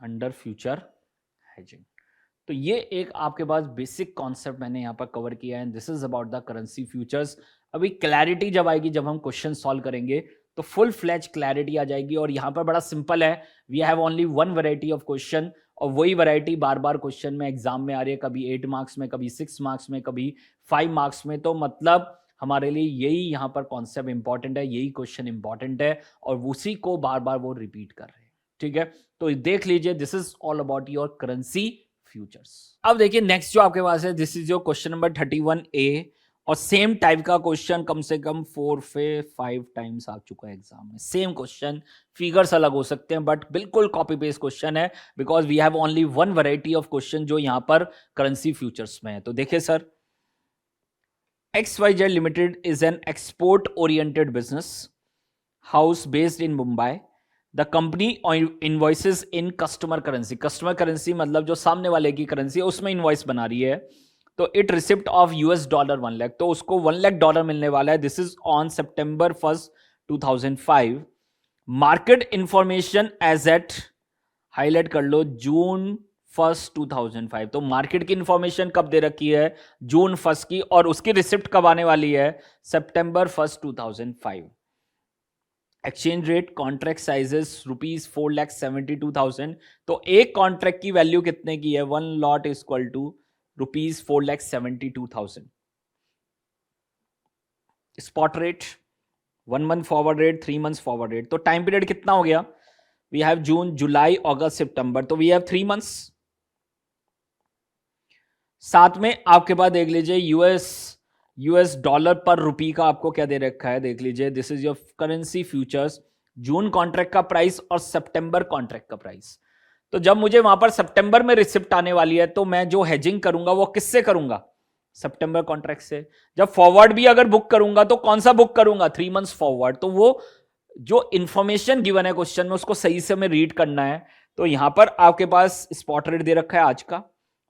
Under future hedging. तो ये एक आपके पास बेसिक कॉन्सेप्ट मैंने यहाँ पर कवर किया है, this is about the currency futures. अभी क्लैरिटी जब आएगी, जब हम क्वेश्चन सॉल्व करेंगे, तो फुल फ्लैज क्लैरिटी आ जाएगी। और यहाँ पर बड़ा सिंपल है, we have only one variety of question, और वही वैरायटी बार बार क्वेश्चन में एग्जाम में आ रही है, कभी 8 मार्क्स में, कभी 6 मार्क्स में, कभी 5 मार्क्स में। तो मतलब हमारे लिए यही यहाँ पर कॉन्सेप्ट इंपॉर्टेंट है, यही क्वेश्चन इंपॉर्टेंट है, और उसी को बार बार वो रिपीट कर रहे हैं। ठीक है, तो देख लीजिए, this is all about your currency futures. अब देखिए नेक्स्ट जो आपके पास है, this is your question number 31A, और सेम टाइप का क्वेश्चन कम से कम 4 से 5 टाइम्स आ चुका है एग्जाम में। सेम क्वेश्चन, फिगर्स अलग हो सकते हैं, बट बिल्कुल कॉपी पेस्ट क्वेश्चन है, because we have only one variety of question जो यहां पर करेंसी फ्यूचर्स में है। तो देखिए sir, XYZ limited is an export oriented business house based in Mumbai. The company invoices in customer currency. Customer currency मतलब जो सामने वाले की करेंसी है उसमें इनवॉइस बना रही है। तो इट रिसिप्ट ऑफ $1 लाख, तो उसको $1 लाख मिलने वाला है। This is on September 1st 2005। Market information as at, highlight कर लो, June 1st 2005। तो मार्केट की इंफॉर्मेशन कब दे रखी है, June 1st की, और उसकी रिसिप्ट कब आने वाली है, September 1st 2005। Exchange rate, contract sizes ₹4,72,000। तो एक कॉन्ट्रैक्ट की वैल्यू कितने की है, 1 lot is equal to ₹4,72,000। Spot rate 1 month forward rate, 3 months forward rate, तो टाइम पीरियड कितना हो गया? वी हैव जून, जुलाई, अगस्त, सितंबर, तो वी हैव 3 मंथ्स। साथ में आपके पास देख लीजिए यूएस डॉलर पर रुपी का आपको क्या दे रखा है, देख लीजिए, this is your currency futures, June contract का प्राइस और सितंबर कॉन्ट्रैक्ट का प्राइस। तो जब मुझे वहां पर सितंबर में रिसिप्ट आने वाली है, तो मैं जो हेजिंग करूंगा वो किससे करूंगा? सितंबर कॉन्ट्रैक्ट से। जब फॉरवर्ड भी अगर बुक करूंगा तो कौन सा बुक करूंगा? 3 मंथ्स फॉरवर्ड। तो वो जो इंफॉर्मेशन गिवन है क्वेश्चन में उसको सही से हमें रीड करना है। तो यहां पर आपके पास स्पॉट रेट दे रखा है आज का,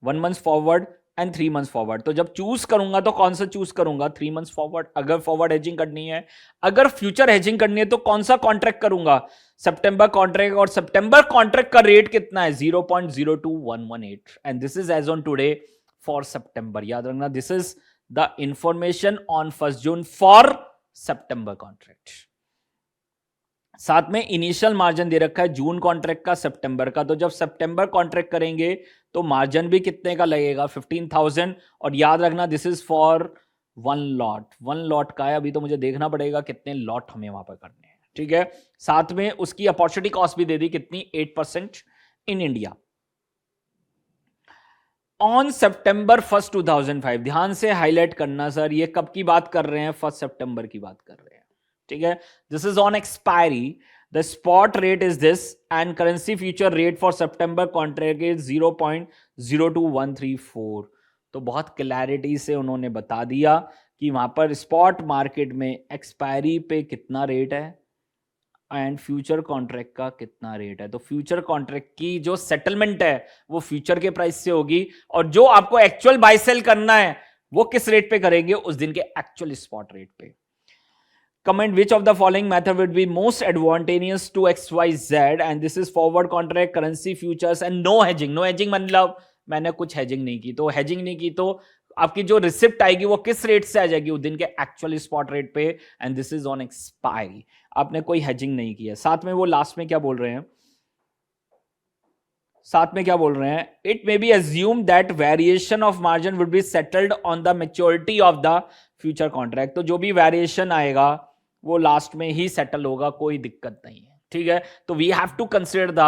1 month forward and 3 months forward. तो जब चूज करूंगा तो कौन सा चूज करूंगा? 3 मंथ्स फॉरवर्ड, अगर फॉरवर्ड हेजिंग करनी है। अगर फ्यूचर हेजिंग करनी है तो कौन सा कॉन्ट्रैक्ट करूंगा? सितंबर कॉन्ट्रैक्ट। और सितंबर कॉन्ट्रैक्ट का रेट कितना है? 0.02118, and this is as on today for September. याद रखना, this is the information on 1 June for September contract. साथ में इनिशियल मार्जिन दे रखा है जून कॉन्ट्रैक्ट का, सितंबर का। तो जब सितंबर कॉन्ट्रैक्ट करेंगे तो मार्जिन भी कितने का लगेगा? 15,000। और याद रखना, दिस इज फॉर 1 लॉट का है। अभी तो मुझे देखना पड़ेगा कितने लॉट हमें वहां पर करने हैं, ठीक है। साथ में उसकी अपॉर्चुनिटी कॉस्ट भी दे दी, कितनी? 8% इन इंडिया ऑन सितंबर 1, 2005। ध्यान से हाईलाइट करना सर, ये कब की बात कर रहे हैं? 1 सितंबर की बात कर रहे हैं, ठीक है। This is on expiry, the spot rate is this and currency future rate for September contract is 0.02134। तो बहुत क्लैरिटी से उन्होंने बता दिया कि वहां पर स्पॉट मार्केट में एक्सपायरी पे कितना रेट है एंड फ्यूचर कॉन्ट्रैक्ट का कितना रेट है। तो फ्यूचर कॉन्ट्रैक्ट की जो सेटलमेंट है वो फ्यूचर के प्राइस से होगी, और जो आपको एक्चुअल बाय सेल करना है वो किस रेट पे करेंगे? उस दिन के एक्चुअल स्पॉट रेट पे। Comment which of the following method would be most advantageous to XYZ, and this is forward contract, currency futures and no hedging. No hedging मतलब मैंने कुछ hedging नहीं की, तो hedging नहीं की तो आपकी जो रिसिप्ट आएगी वो किस रेट से आ जाएगी? उस दिन के एक्चुअल स्पॉट रेट पे, and this is on expiry. आपने कोई hedging नहीं की है। साथ में वो लास्ट में क्या बोल रहे हैं? साथ में क्या बोल रहे हैं? It may be assume that variation of margin would be settled on the maturity of the future contract. तो जो भी वेरिएशन आएगा वो लास्ट में ही सेटल होगा, कोई दिक्कत नहीं है, ठीक है। तो we have to consider the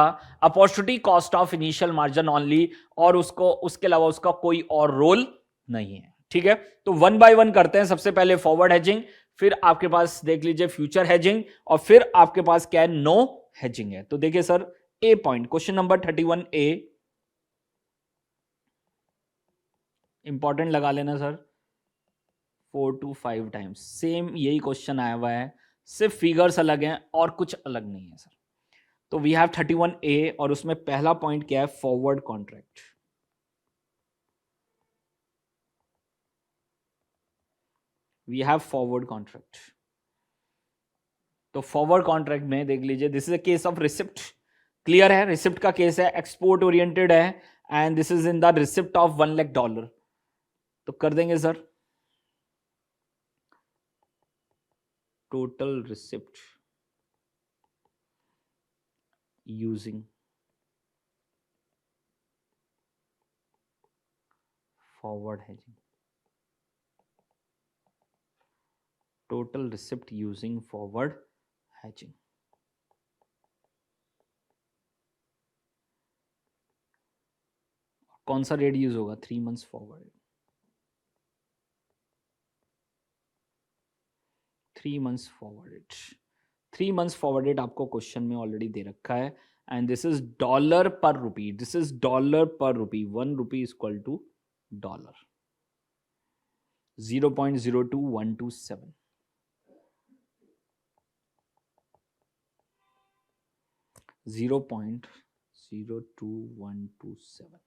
opportunity cost of initial margin only, और उसके अलावा उसका कोई और रोल नहीं है, ठीक है। तो 1 बाय 1 करते हैं। सबसे पहले फॉरवर्ड हेजिंग, फिर आपके पास देख लीजिए फ्यूचर हेजिंग, और फिर आपके पास क्या है? नो हेजिंग है। तो देखिए सर, ए पॉइंट, क्वेश्चन नंबर 31 ए, इंपॉर्टेंट लगा लेना सर, 4 to 5 टाइम्स सेम यही क्वेश्चन आया हुआ है, सिर्फ फिगर्स अलग हैं और कुछ अलग नहीं है सर। तो वी हैव 31 ए, और उसमें पहला पॉइंट क्या है? Forward contract. We have forward contract. तो फॉरवर्ड कॉन्ट्रैक्ट में देख लीजिए, this is a case of receipt. Clear है? रिसिप्ट का केस है, एक्सपोर्ट ओरिएंटेड है, and this is in the receipt of $1,00,000। तो कर देंगे sir, total receipt using forward hedging, total receipt using forward hedging। कौन सा रेट यूज होगा? 3 months forward. 3 months forward, 3 months forward आपको क्वेश्चन में ऑलरेडी दे रखा है, एंड दिस इज डॉलर पर रुपी। दिस इज डॉलर पर रुपी, 1 रुपी इक्वल टू डॉलर 0.02127। 0.02127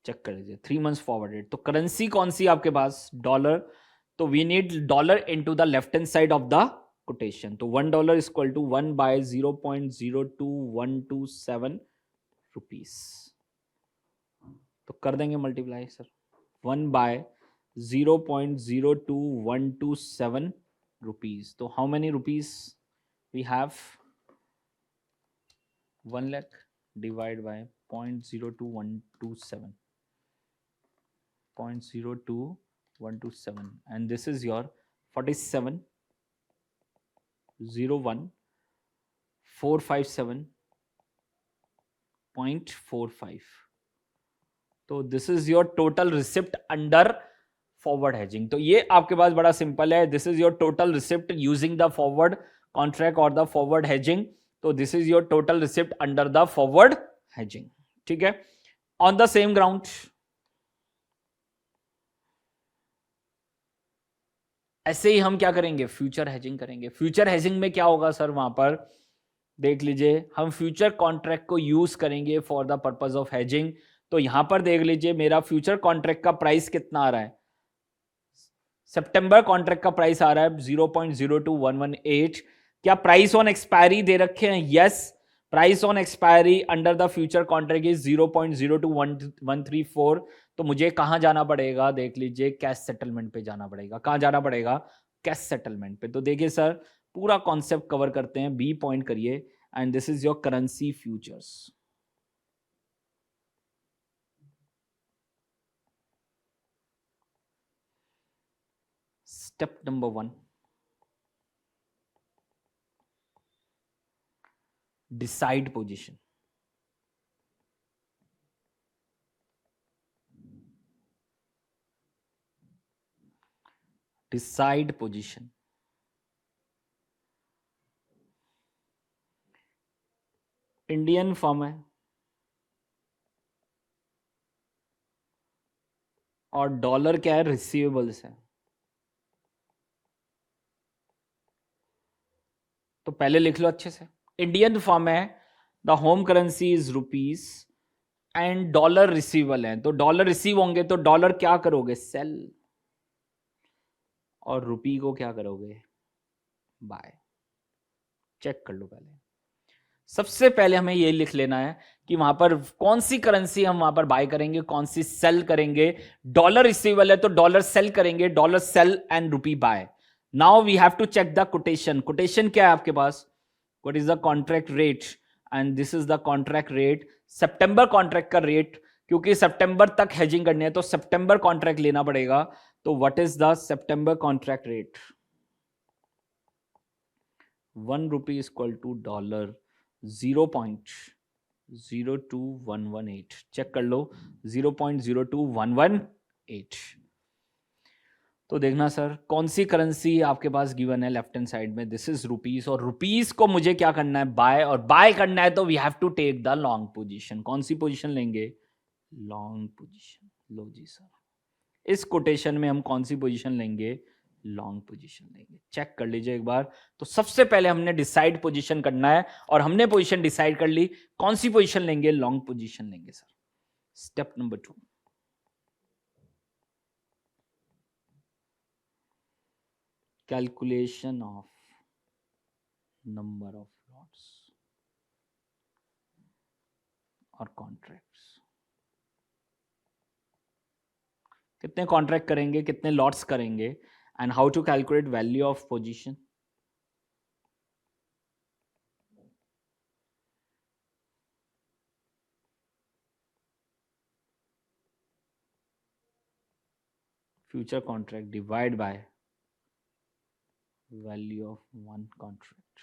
चेक कर लीजिए। 3 मंथ्स फॉरवर्ड। तो करेंसी कौन सी आपके पास? डॉलर। तो we need dollar into the left hand side of the quotation. तो $1 इक्वल टू 1 बाय 0.02127 रुपीस। तो कर देंगे मल्टीप्लाई सर, 1 बाय 0.02127 रुपीस। तो how many rupees we have? 1 lakh divide by 0.02127 and this is your 4701,457.45. तो this is your total receipt under forward hedging. तो ये आपके पास बड़ा सिंपल है, this is your total receipt using the forward contract और द फॉरवर्ड हेजिंग। तो this is your total receipt under the forward hedging, ठीक है। ऑन द सेम ग्राउंड ऐसे ही हम क्या करेंगे, फ्यूचर हेजिंग करेंगे। फ्यूचर हेजिंग में क्या होगा सर, वहां पर देख लीजिए, हम फ्यूचर कॉन्ट्रैक्ट को यूज करेंगे for the purpose of hedging. तो यहां पर देख लीजिए मेरा फ्यूचर कॉन्ट्रैक्ट का प्राइस कितना आ रहा है, सितंबर कॉन्ट्रैक्ट का प्राइस आ रहा है 0.02118। क्या प्राइस ऑन एक्सपायरी दे रखे हैं, yes. Price on expiry under the future contract is 0.02134। तो मुझे कहां जाना पड़ेगा, देख लीजिए कैश सेटलमेंट पे जाना पड़ेगा। कहां जाना पड़ेगा, कैश सेटलमेंट पे। तो देखिए सर पूरा कॉन्सेप्ट कवर करते हैं, बी पॉइंट करिए, and this is your currency futures. Step number 1, decide position. Decide position, Indian firm है और डॉलर क्या है, रिसीवेबल्स है। तो पहले लिख लो अच्छे से, इंडियन फर्म है, the home currency is rupees and dollar receivable है। तो डॉलर रिसीव होंगे तो डॉलर क्या करोगे, सेल, और रुपी को क्या करोगे, बाय। चेक कर लो पहले। सबसे पहले हमें ये लिख लेना है कि वहां पर कौन सी करेंसी हम वहां पर बाय करेंगे, कौन सी सेल करेंगे। डॉलर रिसीवेबल है तो डॉलर सेल करेंगे, dollar sell and rupee buy. Now we have to check the quotation. Quotation क्या है आपके पास, what is the contract rate, and this is the contract rate. सितंबर कॉन्ट्रैक्ट का रेट, क्योंकि सितंबर तक हेजिंग करनी है तो सितंबर कॉन्ट्रैक्ट लेना पड़ेगा। तो what is the September contract rate, 1 rupee is equal to dollar 0.02118। Check कर लो, 0.02118। तो देखना सर कौन सी करेंसी आपके पास गिवन है लेफ्ट हैंड साइड में, दिस इज रुपीस, और रुपीस को मुझे क्या करना है, बाय, और बाय करना है तो we have to take the long position. कौन सी पोजीशन लेंगे, लॉन्ग पोजीशन। लो जी सर, इस कोटेशन में हम कौन सी पोजीशन लेंगे, लॉन्ग पोजीशन लेंगे। चेक कर लीजिए एक बार। तो सबसे पहले हमने डिसाइड पोजीशन करना है, और हमने पोजीशन डिसाइड कर ली, कौन सी पोजीशन लेंगे, लॉन्ग पोजीशन लेंगे sir. Step number 2, calculation of number of lots और कॉन्ट्रैक्ट्स। कितने कॉन्ट्रैक्ट करेंगे, कितने लॉट्स करेंगे, and how to calculate value of position. Future contract divide by value of one contract,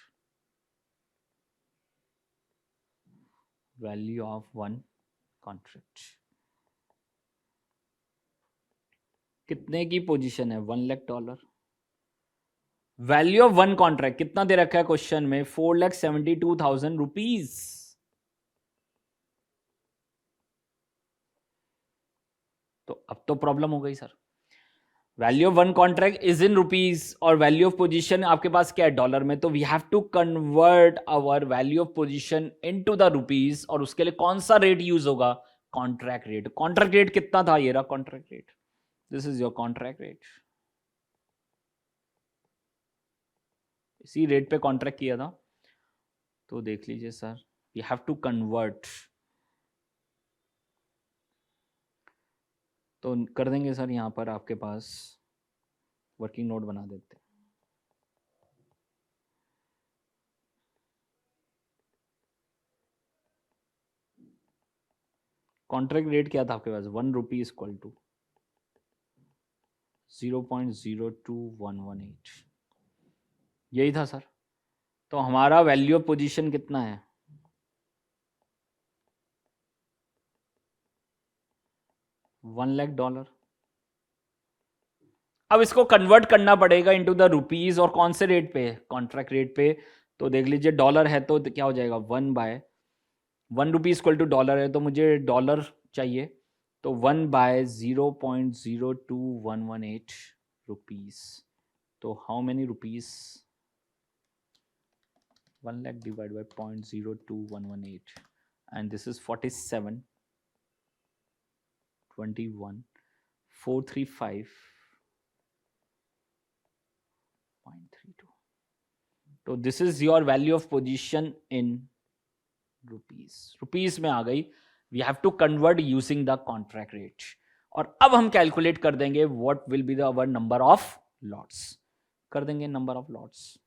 value of one contract. कितने की पोजीशन है, $1,00,000। वैल्यू ऑफ वन कॉन्ट्रैक्ट कितना दे रखा है क्वेश्चन में, 4,72,000 रुपीज। तो अब तो प्रॉब्लम हो गई sir, value of one contract is in rupees और वैल्यू ऑफ पोजीशन आपके पास क्या है, डॉलर में। तो we have to convert our value of position into the rupees, और उसके लिए कौन सा रेट यूज होगा, कॉन्ट्रैक्ट रेट। कॉन्ट्रैक्ट रेट कितना था, ये रहा contract rate, this is your contract rate. इसी रेट पे कॉन्ट्रैक्ट किया था। तो देख लीजिए sir, we have to convert. तो कर देंगे सर, यहां पर आपके पास वर्किंग नोट बना देते हैं। कॉन्ट्रैक्ट रेट क्या था आपके पास, 1 रुपी इक्वल टू 0.02118 यही था सर। तो हमारा वैल्यू ऑफ पोजीशन कितना है? 1 लाख डॉलर। अब इसको कन्वर्ट करना पड़ेगा इनटू द रुपीज, और कौन से रेट पे? कॉन्ट्रैक्ट रेट पे। तो देख लीजिए डॉलर है तो क्या हो जाएगा, 1 रुपीज इक्वल टू डॉलर है, तो मुझे डॉलर चाहिए, तो 1/0.02118 रुपीज। तो how many rupees? 1 lakh divided by 0.02118 and this is 47 21 435.32. तो this is your value of position in rupees में आ गई। We have to convert using the contract rate. और अब हम कैलकुलेट कर देंगे what will be the our number of lots. कर देंगे नंबर ऑफ लॉट्स।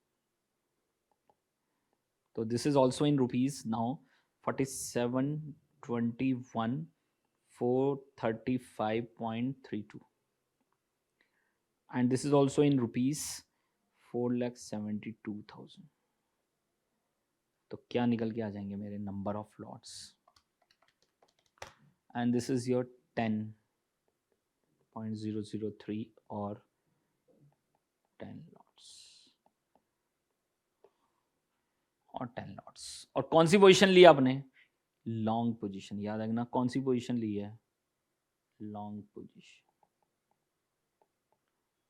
तो this is also in rupees now. 47 21 435.32 and this is also in rupees 4,72,000। तो क्या निकल के आ जाएंगे मेरे number of lots? And this is your 10.003 और 10 लॉट्स और 10 लॉट्स। और कौन सी पोजीशन ली आपने? Long position. याद रखना कौन सी पोजीशन ली है? Long position.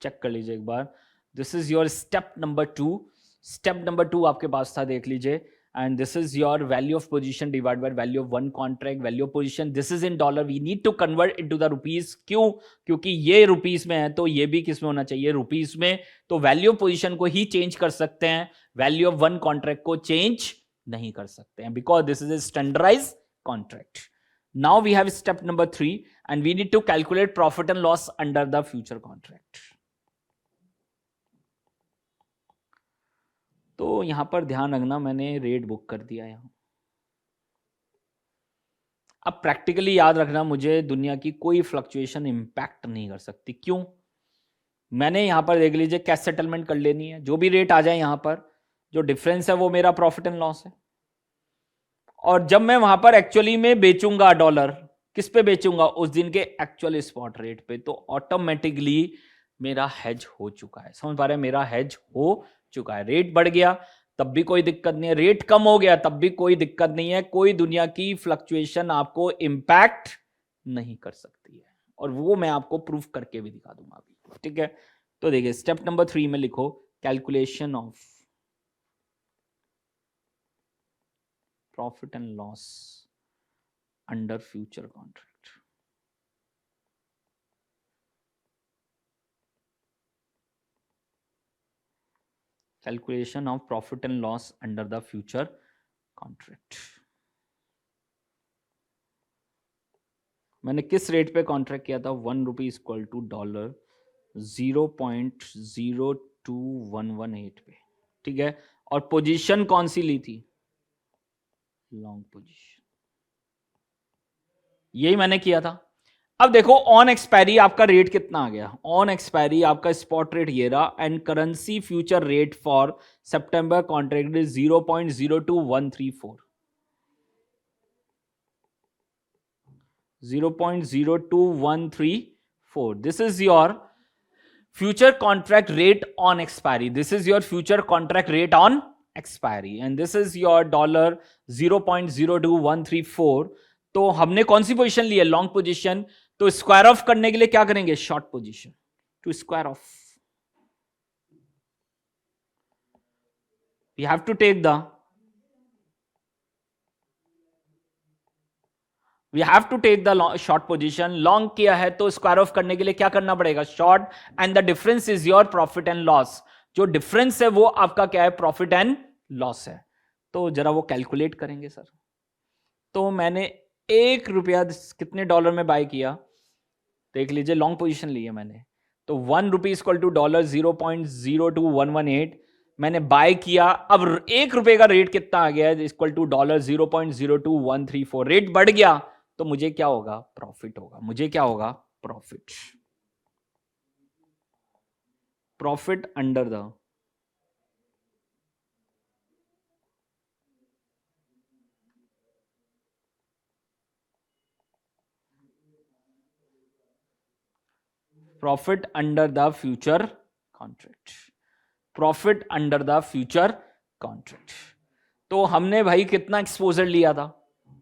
चेक कर लीजिए एक बार। This is your step number 2। Step number 2 आपके पास था, देख लीजिए। And this is your value of position divide by value of one contract. Value of position this is in dollar, we need to convert into the rupees. क्यों? क्योंकि ये रुपीज में है तो ये भी किस में होना चाहिए? रुपीज में। तो वैल्यू ऑफ पोजीशन को ही चेंज कर सकते हैं, वैल्यू ऑफ वन कॉन्ट्रैक्ट को चेंज नहीं कर सकते हैं, because this is a standardized contract. Now we have step number 3 and we need to calculate profit and loss under the future contract. तो यहां पर ध्यान रखना, मैंने रेट बुक कर दिया यहां। अब प्रैक्टिकली याद रखना, मुझे दुनिया की कोई फ्लक्चुएशन इंपैक्ट नहीं कर सकती। क्यों? मैंने यहां पर देख लीजिए कैश सेटलमेंट कर लेनी है, जो भी रेट आ जाए यहां पर, जो डिफरेंस है वो मेरा प्रॉफिट एंड लॉस है। और जब मैं वहां पर एक्चुअली में बेचूंगा डॉलर, किस पे बेचूंगा? उस दिन के एक्चुअल स्पॉट रेट पे। तो ऑटोमेटिकली मेरा हेज हो चुका है। समझ पा रहे हैं? मेरा हेज हो चुका है। रेट बढ़ गया तब भी कोई दिक्कत नहीं है, रेट कम हो गया तब भी कोई दिक्कत नहीं है। कोई दुनिया की फ्लक्चुएशन आपको इंपैक्ट नहीं कर सकती है, और वो मैं आपको प्रूफ करके भी दिखा दूंगा अभी। ठीक है, तो देखिए स्टेप नंबर 3 में लिखो calculation of profit and loss under future contract. Calculation of profit and loss under the future contract. मैंने किस रेट पे कॉन्ट्रैक्ट किया था? 1 रुपी इक्वल टू डॉलर 0.02118 पे। ठीक है, और पोजीशन कौन सी ली थी? Long position. यही मैंने किया था। अब देखो ऑन एक्सपायरी आपका रेट कितना आ गया? ऑन एक्सपायरी आपका स्पॉट रेट ये रहा, and currency future rate for September contract is 0.02134। 0.02134। This is your future contract rate on expiry. This is your future contract rate on expiry, and this is your dollar 0.02134। तो हमने कौन सी पोजीशन ली है? Long position. तो स्क्वायर ऑफ करने के लिए क्या करेंगे? Short position. To square off we have to take the short position. Long किया है तो स्क्वायर ऑफ करने के लिए क्या करना पड़ेगा? Short, and the difference is your profit and loss. जो डिफरेंस है वो आपका क्या है? प्रॉफिट एंड लॉस है। तो जरा वो कैलकुलेट करेंगे सर। तो मैंने 1 रुपया कितने डॉलर में बाय किया? देख लीजिए, लॉन्ग पोजीशन ली है मैंने। तो 1 रुपी इक्वल टू डॉलर 0.02118 मैंने बाय किया। अब 1 रुपए का रेट कितना आ गया है? Equal to dollar 0.02134। रेट बढ़ गया तो मुझे क्या होगा? प्रॉफिट होगा। मुझे क्या होगा? Profit. Profit under the profit under the future contract, profit under the future contract. तो हमने भाई कितना एक्सपोजर लिया था,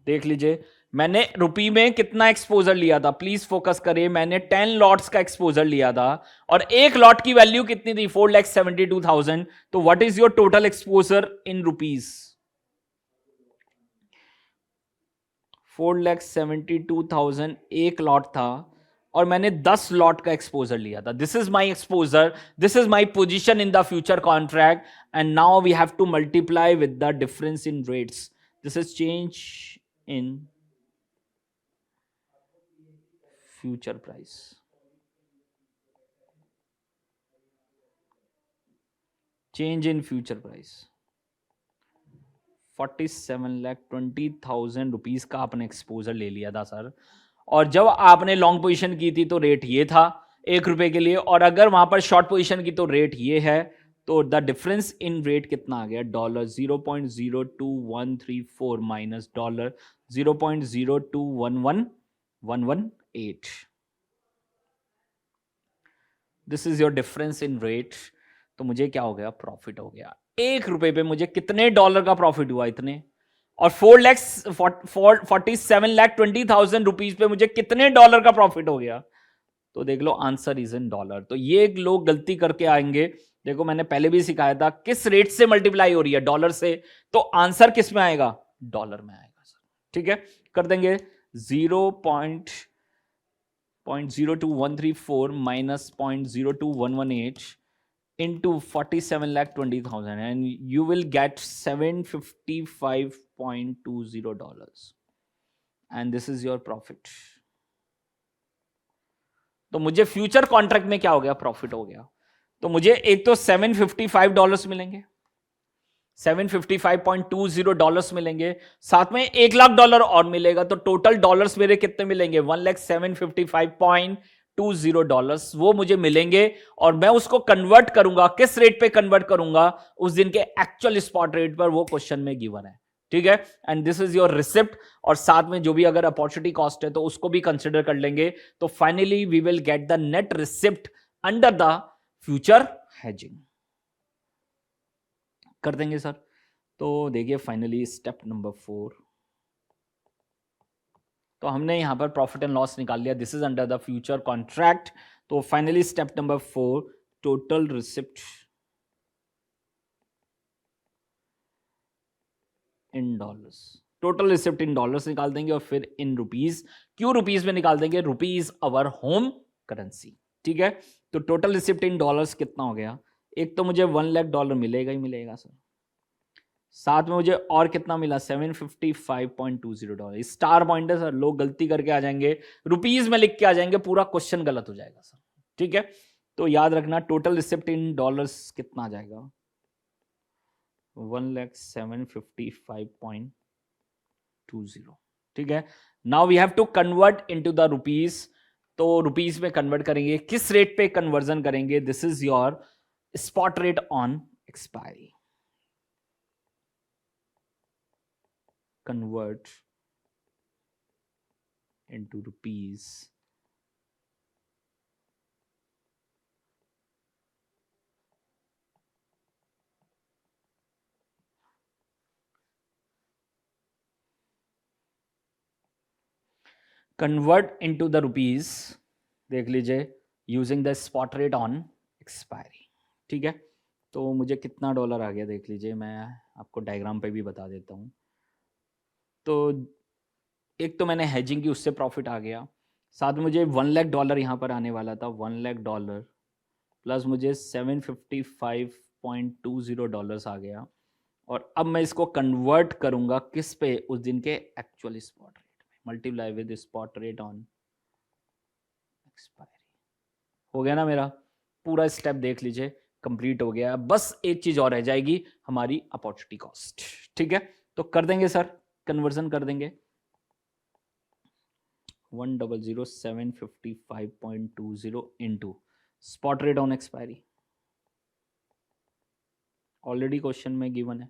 देख लीजिए मैंने रुपी में कितना एक्सपोजर लिया था, प्लीज फोकस करिए। मैंने 10 लॉट्स का एक्सपोजर लिया था और एक लॉट की वैल्यू कितनी थी, 4,72,000। तो what is your total exposure in rupees? 4,72,000 एक लॉट था और मैंने 10 लॉट का एक्सपोजर लिया था। This is my exposure, this is my position in the future contract and now we have to multiply with the difference in rates. This is change in future price, change in future price. 47,20,000 rupees का आपने एक्सपोजर ले लिया था सर, और जब आपने लॉन्ग पोजीशन की थी तो रेट ये था ₹1 के लिए, और अगर वहां पर शॉर्ट पोजीशन की तो रेट ये है। तो द डिफरेंस इन रेट कितना आ गया, $0.02134 minus $0.0211118। This is your difference in rate. तो मुझे क्या हो गया, प्रॉफिट हो गया। ₹1 पे मुझे कितने डॉलर का प्रॉफिट हुआ, इतने। और 47,20,000 रुपीज पे मुझे कितने डॉलर का प्रॉफिट हो गया। तो देख लो आंसर इज इन डॉलर। तो ये लोग गलती करके आएंगे, देखो मैंने पहले भी सिखाया था किस रेट से मल्टीप्लाई हो रही है, डॉलर से, तो आंसर किस में आएगा, डॉलर में आएगा सर। ठीक है, कर देंगे 0.02134 minus 0.02118 into 47,20,000 and you will get $755.20 and this is your profit। तो मुझे फ्यूचर कॉन्ट्रैक्ट में क्या हो गया, प्रॉफिट हो गया। तो मुझे एक तो $755 मिलेंगे, $755.20 मिलेंगे, साथ में $1,00,000 और मिलेगा। तो टोटल डॉलर्स मेरे कितने मिलेंगे, $1,0755.20 वो मुझे मिलेंगे। और मैं उसको कन्वर्ट करूंगा, किस रेट पे कन्वर्ट करूंगा, उस दिन के एक्चुअल स्पॉट रेट पर, वो क्वेश्चन में गिवन है। ठीक है, and this is your receipt, और साथ में जो भी अगर अपॉर्चुनिटी कॉस्ट है तो उसको भी कंसिडर कर लेंगे। तो finally we will get the net receipt under the future hedging. कर देंगे सर। तो देखिए फाइनली स्टेप नंबर 4, तो हमने यहां पर प्रॉफिट एंड लॉस निकाल लिया, this is under the future contract. तो finally step number 4, total receipt in dollars, total receipt in dollars निकाल देंगे, और फिर इन रुपीज, क्यों रुपीज में निकाल देंगे, रुपीज अवर होम करेंसी। ठीक है, तो टोटल रिसिप्ट इन डॉलर्स कितना हो गया, एक तो मुझे $1,00,000 मिलेगा ही मिलेगा सर, साथ में मुझे और कितना मिला, $755.20। स्टार पॉइंट है सर, लोग गलती करके आ जाएंगे, रुपीज में लिख के आ जाएंगे, पूरा क्वेश्चन गलत हो जाएगा सर। ठीक है, तो याद रखना टोटल रिसिप्ट इन डॉलर्स कितना आ जाएगा, 1,0755.20। ठीक है, now we have to convert into the rupees. तो रुपीज में कन्वर्ट करेंगे, किस रेट पे कन्वर्जन करेंगे, this is your spot rate on expiry. Convert into rupees convert into the rupees, देख लीजिए using the spot rate on expiry. ठीक है, तो मुझे कितना डॉलर आ गया देख लीजिए, मैं आपको डायग्राम पे भी बता देता हूं। तो एक तो मैंने हेजिंग की, उससे प्रॉफिट आ गया, साथ में मुझे $1,00,000 यहां पर आने वाला था, $1,00,000 प्लस मुझे $755.20 आ गया। और अब मैं इसको कन्वर्ट करूंगा किस पे, उस दिन के एक्चुअल स्पॉट रेट में, multiply with spot rate on expiry. हो गया ना मेरा पूरा स्टेप, देख लीजिए कंप्लीट हो गया। बस एक चीज और रह जाएगी, हमारी अपॉर्चुनिटी कॉस्ट। ठीक है, तो कर देंगे सर, कन्वर्जन कर देंगे, 1,00755.20 into spot rate on expiry. Already question में गिवन है,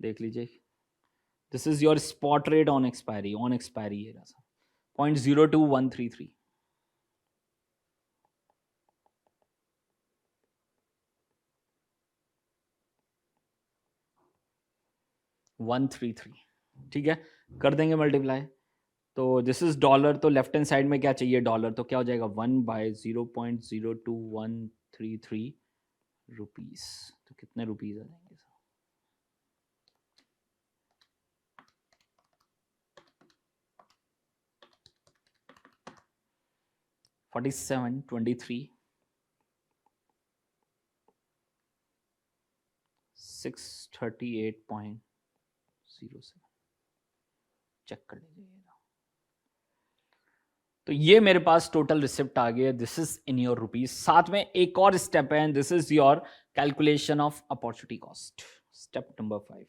देख लीजिए। This is your spot rate on expiry, on expiry है 0.02133। ठीक है, कर देंगे मल्टीप्लाई। तो दिस इज डॉलर, तो लेफ्ट हैंड साइड में क्या चाहिए डॉलर, तो क्या हो जाएगा 1/0.02133 रुपीस। तो कितने रुपीस आ जाएंगे सर? 4723 638.07 चेक कर लीजिए। तो ये मेरे पास टोटल रिसिप्ट आ गया, this is in your rupees. साथ में एक और स्टेप है, this is your calculation of opportunity cost. Step number 5,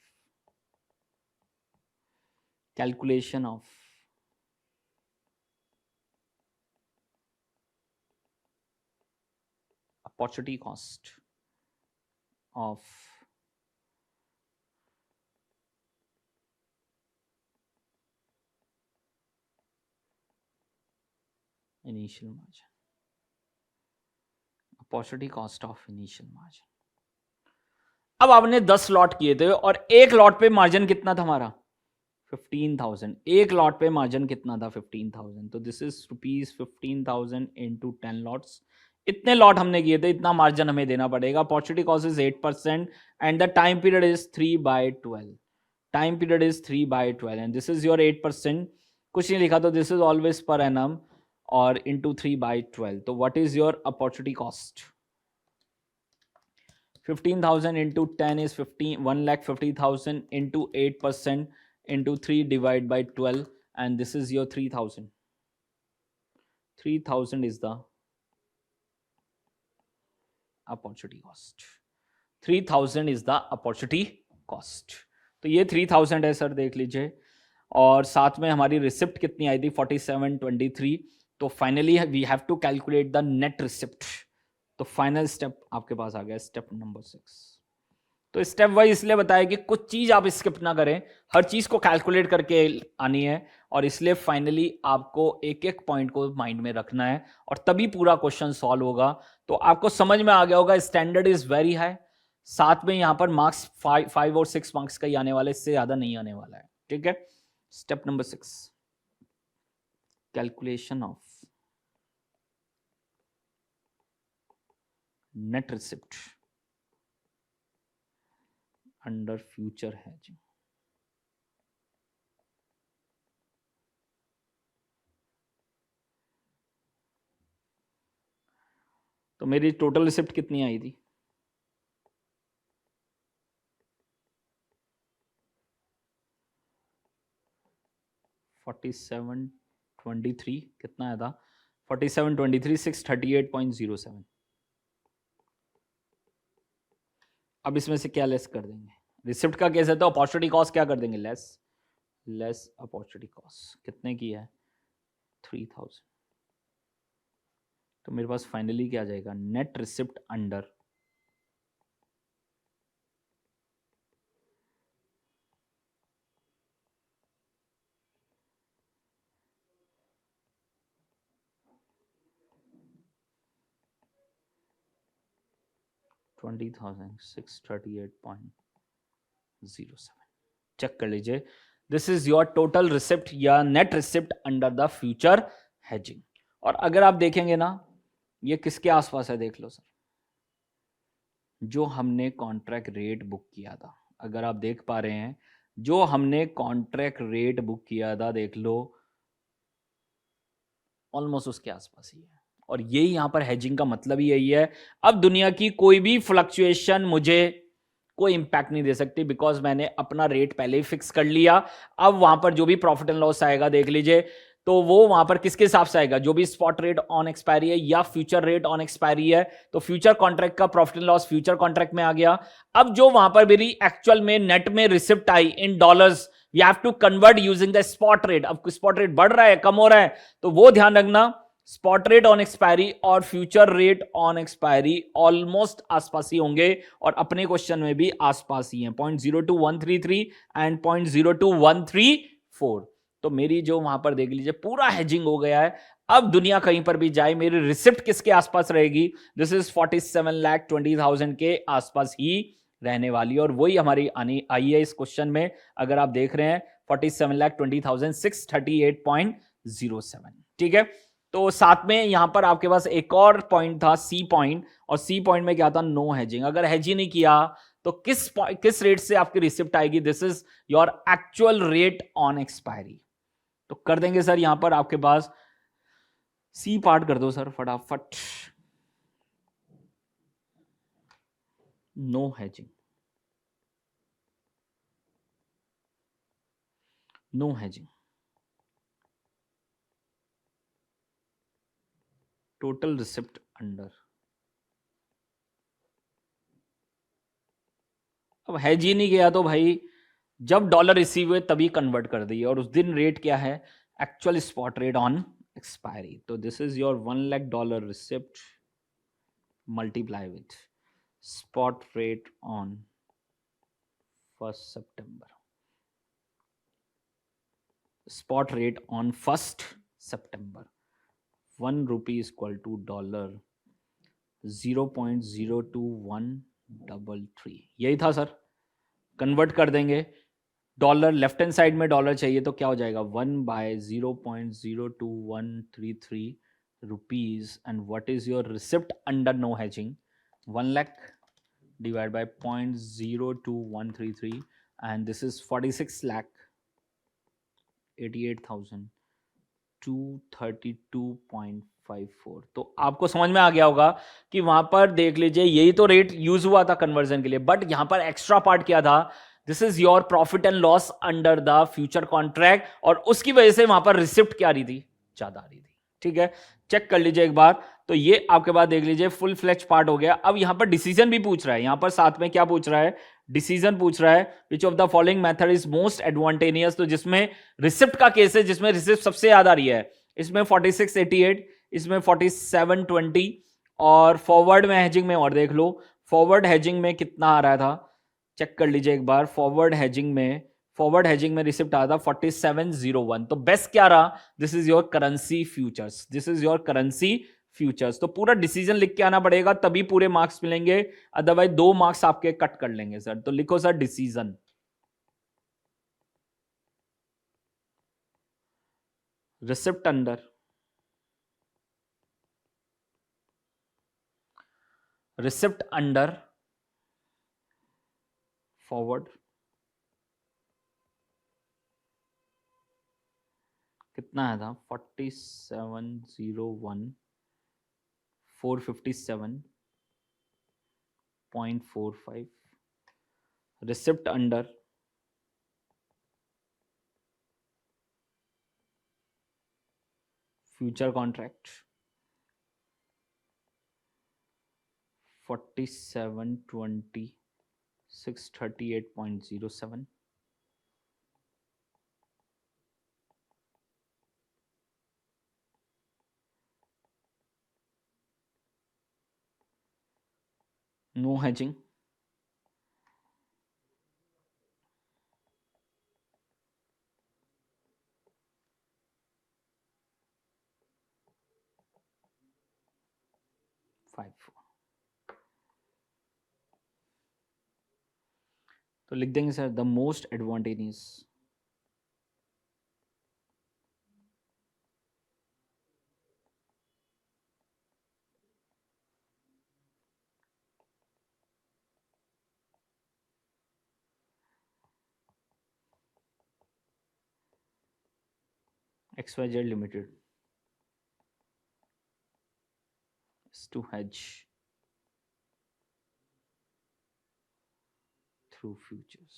calculation of opportunity cost of initial margin, opportunity cost of initial margin. अब आपने 10 लॉट किए थे और एक लॉट पे मार्जिन कितना था हमारा 15,000। एक लॉट पे मार्जिन कितना था 15,000। तो दिस इज ₹15,000 इंटू 10 लॉट्स। इतने लॉट हमने किए थे, इतना मार्जिन हमें देना पड़ेगा। Opportunity cost is 8% and the time period is 3/12। Time period is 3/12 and this is your 8%। कुछ नहीं लिखा, तो this is always per annum और इंटू 3/12। तो what is your opportunity cost? 15,000 into 10 is 1,50,000 into 8% into 3 divided by 12 and this is your 3,000. 3,000 is the opportunity cost. 3,000 is the opportunity cost. तो ये 3,000 है सर, देख लीजिए। और साथ में हमारी रिसिप्ट कितनी आई थी 4723। तो finally we have to calculate the net receipt. तो फाइनल स्टेप आपके पास आ गया, स्टेप नंबर 6। तो स्टेप वाइज इसलिए बताया कि कुछ चीज आप स्किप ना करें, हर चीज को कैलकुलेट करके आनी है और इसलिए फाइनली आपको एक एक पॉइंट को माइंड में रखना है और तभी पूरा क्वेश्चन सॉल्व होगा। तो आपको समझ में आ गया होगा, स्टैंडर्ड इज वेरी हाई। साथ में यहां पर मार्क्स 5 और 6 मार्क्स का ही आने वाला है, इससे ज्यादा नहीं आने वाला है। ठीक है, step number 6, calculation of net receipt under future hedging। तो मेरी टोटल रिसिप्ट कितनी आई थी 4723 कितना आया था 4723 638.07। अब इसमें से क्या लेस कर देंगे, रिसिप्ट का केस है तो अपॉर्चुनिटी कॉस्ट क्या कर देंगे लेस अपॉर्चुनिटी कॉस्ट कितने की है 3,000। तो मेरे पास फाइनली क्या आ जाएगा नेट रिसिप्ट अंडर $20,638.07। चेक कर लीजिए, this is your total receipt या net receipt under the future hedging. और अगर आप देखेंगे ना, ये किसके आसपास है देख लो सर, जो हमने कॉन्ट्रैक्ट रेट बुक किया था। अगर आप देख पा रहे हैं, जो हमने कॉन्ट्रैक्ट रेट बुक किया था, देख लो ऑलमोस्ट उसके आसपास ही है। और यही यहां पर हेजिंग का मतलब ही यही है। अब दुनिया की कोई भी फ्लक्चुएशन मुझे कोई इंपैक्ट नहीं दे सकती, बिकॉज मैंने अपना रेट पहले ही फिक्स कर लिया। अब वहां पर जो भी प्रॉफिट एंड लॉस आएगा देख लीजिए, तो वो वहां पर किसके हिसाब से आएगा, जो भी स्पॉट रेट ऑन एक्सपायरी है या फ्यूचर रेट ऑन एक्सपायरी है। तो फ्यूचर कॉन्ट्रैक्ट का profit and loss future contract में आ गया। अब जो वहां पर मेरी एक्चुअल में नेट में रिसिप्ट आई in dollars, we have to convert using the spot rate. अब स्पॉट रेट बढ़ रहा है कम हो रहा है, तो वो ध्यान रखना स्पॉट रेट ऑन एक्सपायरी और future rate on expiry almost आसपास ही होंगे और अपने क्वेश्चन में भी आसपास ही हैं, 0.02133 एंड 0.02134। तो मेरी जो वहां पर देख लीजिए पूरा हेजिंग हो गया है। अब दुनिया कहीं पर भी जाए मेरी रिसिप्ट किसके आसपास रहेगी? दिस इज 47,20,000 के आसपास ही रहने वाली, और वही हमारी आई है इस क्वेश्चन में। अगर आप देख रहे हैं 47,20,638.07, ठीक है। तो साथ में यहां पर आपके पास एक और पॉइंट था, सी पॉइंट, और सी पॉइंट में क्या था? No hedging. अगर हेज ही नहीं किया तो किस रेट से आपकी रिसिप्ट आएगी? This is your actual rate on expiry. तो कर देंगे सर यहां पर आपके पास सी पार्ट कर दो सर फटाफट। No hedging, no hedging, total receipt under. अब हेज ही नहीं गया तो भाई जब डॉलर रिसीव हुए तभी कन्वर्ट कर दिए, और उस दिन रेट क्या है? Actual spot rate on expiry. तो this is your $1 lakh receipt multiply with spot rate on 1st September, spot rate on 1st September, 1 rupee is equal to $0.02133। यही था सर। कन्वर्ट कर देंगे, डॉलर लेफ्ट हैंड साइड में डॉलर चाहिए तो क्या हो जाएगा? 1/0.02133 rupees, and what is your receipt under no hedging? 1 lakh divided by 0.02133, and this is 46,88,232.54। तो आपको समझ में आ गया होगा कि वहां पर देख लीजिए यही तो रेट यूज हुआ था कन्वर्जन के लिए, बट यहां पर एक्स्ट्रा पार्ट क्या था? This is your profit and loss under the future contract, और उसकी वजह से वहां पर रिसिप्ट क्या आ रही थी? ज्यादा आ रही थी, ठीक है। चेक कर लीजिए एक बार। तो ये आपके पास देख लीजिए फुल फ्लेज पार्ट हो गया। अब यहां पर डिसीजन भी पूछ रहा है, यहां पर साथ में क्या पूछ रहा है? डिसीजन पूछ रहा है, which of the following method is most advantageous. तो जिसमें रिसिप्ट का केस है, जिसमें रिसिप्ट सबसे ज्यादा आ रही है, इसमें 4688, इसमें 4720, और फॉरवर्ड में हेजिंग में और देख लो, फॉरवर्ड हेजिंग में कितना आ रहा था? चेक कर लीजिए एक बार। फॉरवर्ड हेजिंग में रिसिप्ट आया था 4701। तो बेस्ट क्या रहा? This is your currency futures, this is your currency futures. तो पूरा डिसीजन लिख के आना पड़ेगा तभी पूरे मार्क्स मिलेंगे, अदरवाइज 2 मार्क्स आपके कट कर लेंगे सर। तो लिखो sir decision. Receipt under, receipt under forward कितना आया था? 4701 457.45। Receipt under future contract 4720 638.07। No hedging, तो लिख देंगे sir the most advantages XYZ Limited is to hedge through futures।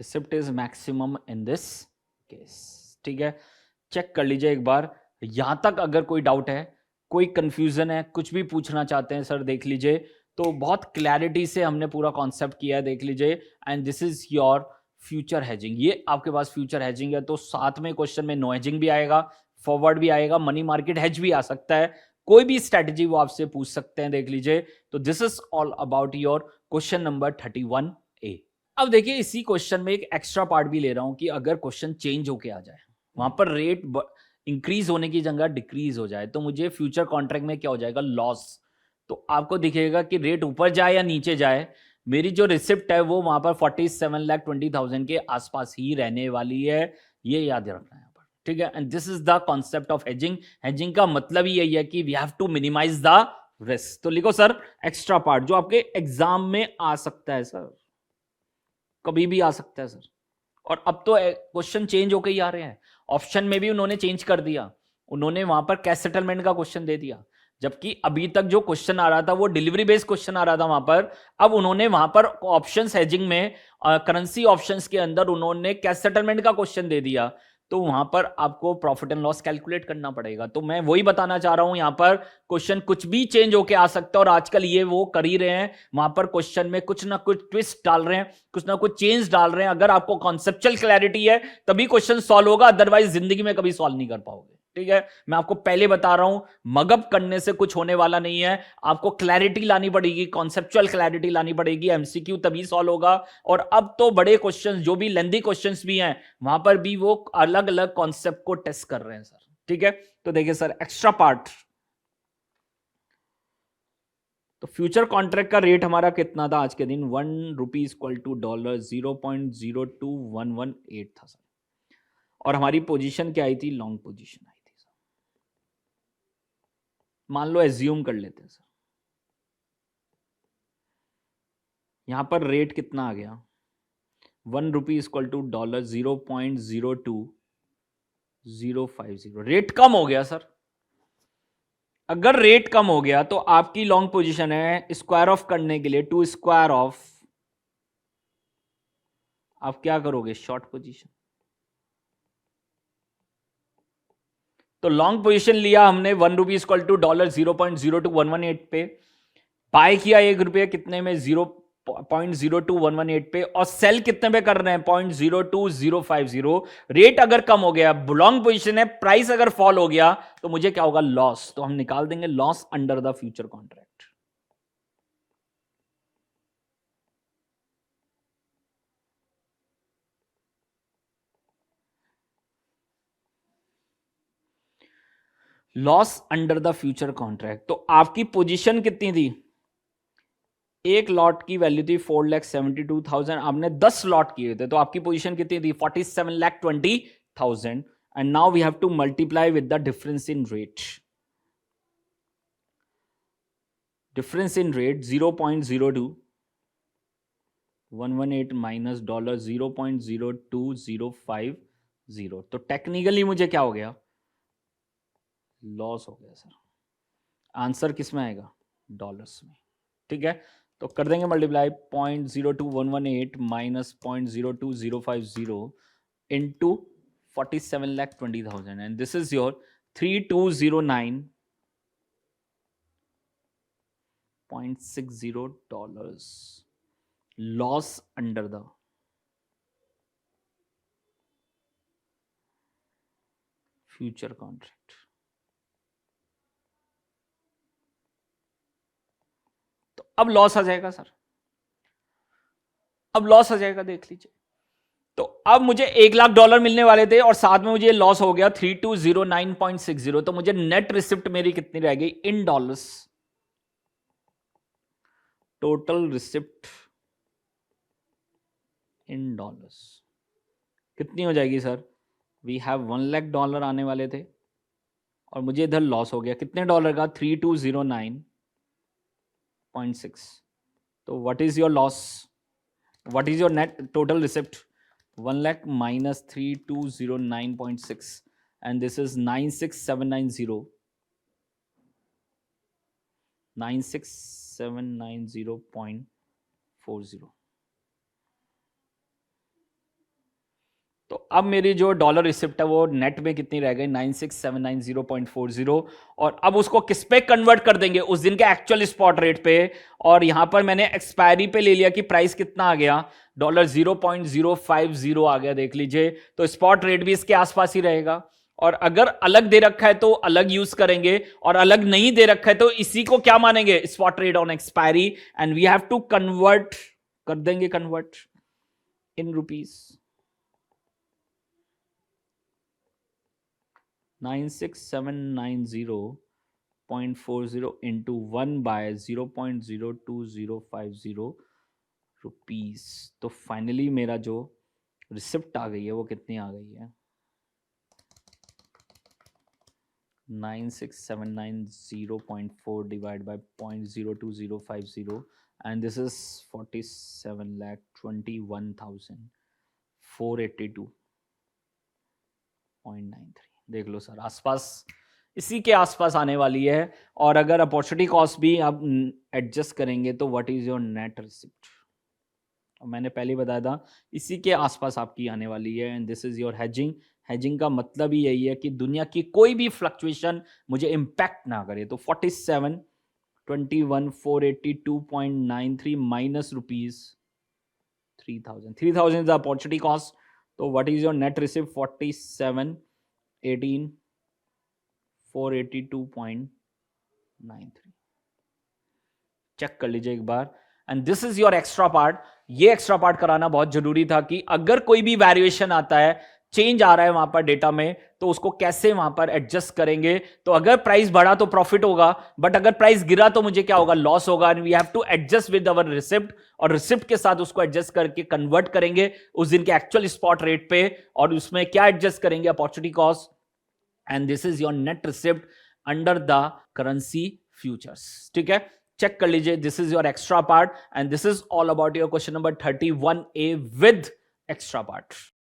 Receipt is maximum in this case. ठीक है, चेक कर लीजिए एक बार। यहां तक अगर कोई डाउट है, कोई कंफ्यूजन है, कुछ भी पूछना चाहते हैं सर, देख लीजिए। तो बहुत क्लैरिटी से हमने पूरा कॉन्सेप्ट किया है, देख लीजिए। And this is your future hedging. ये आपके पास फ्यूचर हेजिंग है, तो साथ में क्वेश्चन में नो हेजिंग भी आएगा, फॉरवर्ड भी आएगा, मनी मार्केट हेज भी आ सकता है, कोई भी स्ट्रेटेजी वो आपसे पूछ सकते हैं, देख लीजिए। तो this is all about your question number 31A। अब देखिए, इसी क्वेश्चन में एक एक्स्ट्रा पार्ट भी ले रहा हूं कि अगर क्वेश्चन चेंज होके आ जाए, वहां पर रेट इंक्रीज होने की जगह डिक्रीज हो जाए, तो मुझे फ्यूचर कॉन्ट्रैक्ट में क्या हो जाएगा, लॉस। तो आपको दिखेगा कि रेट ऊपर जाए या नीचे जाए, मेरी जो रिसिप्ट है वो वहां पर 47,20,000 के आसपास ही रहने वाली है, ये याद रखना है यहाँ पर। ठीक है, and this is the concept of hedging. Hedging का मतलब ही यही है कि we have to minimize the risk. तो लिखो सर एक्स्ट्रा पार्ट, जो आपके एग्जाम में आ सकता है सर, कभी भी आ सकता है सर। और अब तो क्वेश्चन चेंज होकर ही आ रहे हैं, ऑप्शन में भी उन्होंने चेंज कर दिया, उन्होंने वहां पर कैश सेटलमेंट का क्वेश्चन दे दिया, जबकि अभी तक जो क्वेश्चन आ रहा था वो डिलीवरी बेस्ड क्वेश्चन आ रहा था वहां पर। अब उन्होंने वहां पर ऑप्शंस हेजिंग में, करेंसी ऑप्शंस के अंदर उन्होंने कैश सेटलमेंट का क्वेश्चन दे दिया, तो वहां पर आपको प्रॉफिट एंड लॉस कैलकुलेट करना पड़ेगा। तो मैं वही बताना चाह रहा हूं, यहां पर क्वेश्चन कुछ भी चेंज होके आ सकता है, और आजकल ये वो कर ही रहे हैं, वहां पर क्वेश्चन में कुछ ना कुछ ट्विस्ट डाल रहे हैं, कुछ ना कुछ चेंज डाल रहे हैं। अगर आपको कॉन्सेप्चुअल क्लैरिटी है तभी क्वेश्चन सॉल्व होगा, अदरवाइज जिंदगी में कभी सॉल्व नहीं कर पाओगे। ठीक है, मैं आपको पहले बता रहा हूं, मगअप करने से कुछ होने वाला नहीं है, आपको क्लैरिटी लानी पड़ेगी, कॉन्सेप्चुअल क्लैरिटी लानी पड़ेगी, एमसीक्यू तभी सॉल्व होगा। और अब तो बड़े क्वेश्चंस, जो भी लेंथी क्वेश्चंस भी हैं, वहां पर भी वो अलग अलग कॉन्सेप्ट को टेस्ट कर रहे हैं सर। ठीक है, तो देखिए सर एक्स्ट्रा पार्ट, तो फ्यूचर कॉन्ट्रैक्ट का रेट हमारा कितना था आज के दिन, $1 $0.021118 था सर। और हमारी पोजीशन क्या आई थी, लॉन्ग पोजीशन आई थी सर। मान लो एज्यूम कर लेते हैं सर, यहां पर रेट कितना आ गया, $1 $0.02050। रेट कम हो गया सर। अगर रेट कम हो गया तो आपकी लॉन्ग पोजीशन है, स्क्वायर ऑफ करने के लिए, टू स्क्वायर ऑफ, आप क्या करोगे, शॉर्ट पोजीशन। तो लॉन्ग पोजीशन लिया हमने, $1 $0.021118 पे, बाय किया ₹1 कितने में, 0.02118 पे, और सेल कितने पे कर रहे हैं, 0.02050। रेट अगर कम हो गया, लॉन्ग पोजीशन है, प्राइस अगर फॉल हो गया, तो मुझे क्या होगा, लॉस। तो हम निकाल देंगे loss under the future contract. Loss under the future contract. तो आपकी पोजीशन कितनी थी, एक लॉट की वैल्यू थी 4,72,000, आपने 10 लॉट किए थे, तो आपकी पोजीशन कितनी थी, 47,20,000। And now we have to multiply with the difference in rate. Difference in rate 0.02118 minus $0.02050। तो टेक्निकली मुझे क्या हो गया, लॉस हो गया सर। आंसर किस में आएगा, डॉलर्स में। ठीक है, तो कर देंगे multiply, 0.02118 minus 0.02050 into 47,20,000, and this is your 3209.60 dollars loss under the future contract. तो अब लॉस आ जाएगा सर, अब लॉस आ जाएगा, देख लीजिए। तो अब मुझे $1,00,000 मिलने वाले थे, और साथ में मुझे लॉस हो गया 3209.60। तो मुझे नेट रिसिप्ट मेरी कितनी रह गई इन dollars, total receipt in dollars कितनी हो जाएगी सर, वी हैव $1,00,000 आने वाले थे, और मुझे इधर लॉस हो गया कितने डॉलर का, 3209.6। तो what is your loss, what is your net total receipt, 1,00,000 minus 3209.6, and this is 96790, 96790.40। अब मेरी जो डॉलर रिसिप्ट है वो नेट में कितनी रह गई 96790.40 और अब उसको किस पे कन्वर्ट कर देंगे उस दिन के एक्चुअल स्पॉट रेट पे और यहां पर मैंने एक्सपायरी पे ले लिया कि प्राइस कितना आ गया डॉलर 0.050 आ गया देख लीजिए तो स्पॉट रेट भी इसके आसपास ही रहेगा और अगर अलग दे रखा है तो अलग यूज करेंगे और अलग नहीं दे रखा है तो इसी को क्या मानेंगे spot rate on expiry and we have to convert कर देंगे convert in rupees 96790.40 into 1 by 0.02050 rupees तो फाइनली मेरा जो रिसिप्ट आ गई है वो कितनी आ गई है 96,790.4 divided by 0.02050 and this is 47,21,482.93 देख लो सर आसपास इसी के आसपास आने वाली है और अगर अपॉर्चुनिटी कॉस्ट भी आप एडजस्ट करेंगे तो what is your net receipt मैंने पहले बताया था इसी के आसपास आपकी आने वाली है and this is your hedging hedging का मतलब ही यही है कि दुनिया की कोई भी फ्लक्चुएशन मुझे इंपैक्ट ना करे तो 47,21,482.93 minus rupees 3,000 is the opportunity cost तो what is your net receipt 47,18,482.93 check कर लीजिए एक बार and this is your extra part ये एक्स्ट्रा पार्ट कराना बहुत जरूरी था कि अगर कोई भी वेरिएशन आता है चेंज आ रहा है वहां पर डेटा में तो उसको कैसे वहां पर एडजस्ट करेंगे तो अगर प्राइस बढ़ा तो प्रॉफिट होगा बट अगर प्राइस गिरा तो मुझे क्या होगा लॉस होगा and we have to adjust with our receipt और रिसिप्ट के साथ उसको एडजस्ट करके कन्वर्ट करेंगे उस दिन के एक्चुअल स्पॉट रेट पे और उसमें क्या एडजस्ट करेंगे opportunity cost and this is your net receipt under the currency futures ठीक है चेक कर लीजिए this is your extra part and this is all about your question number 31A with extra part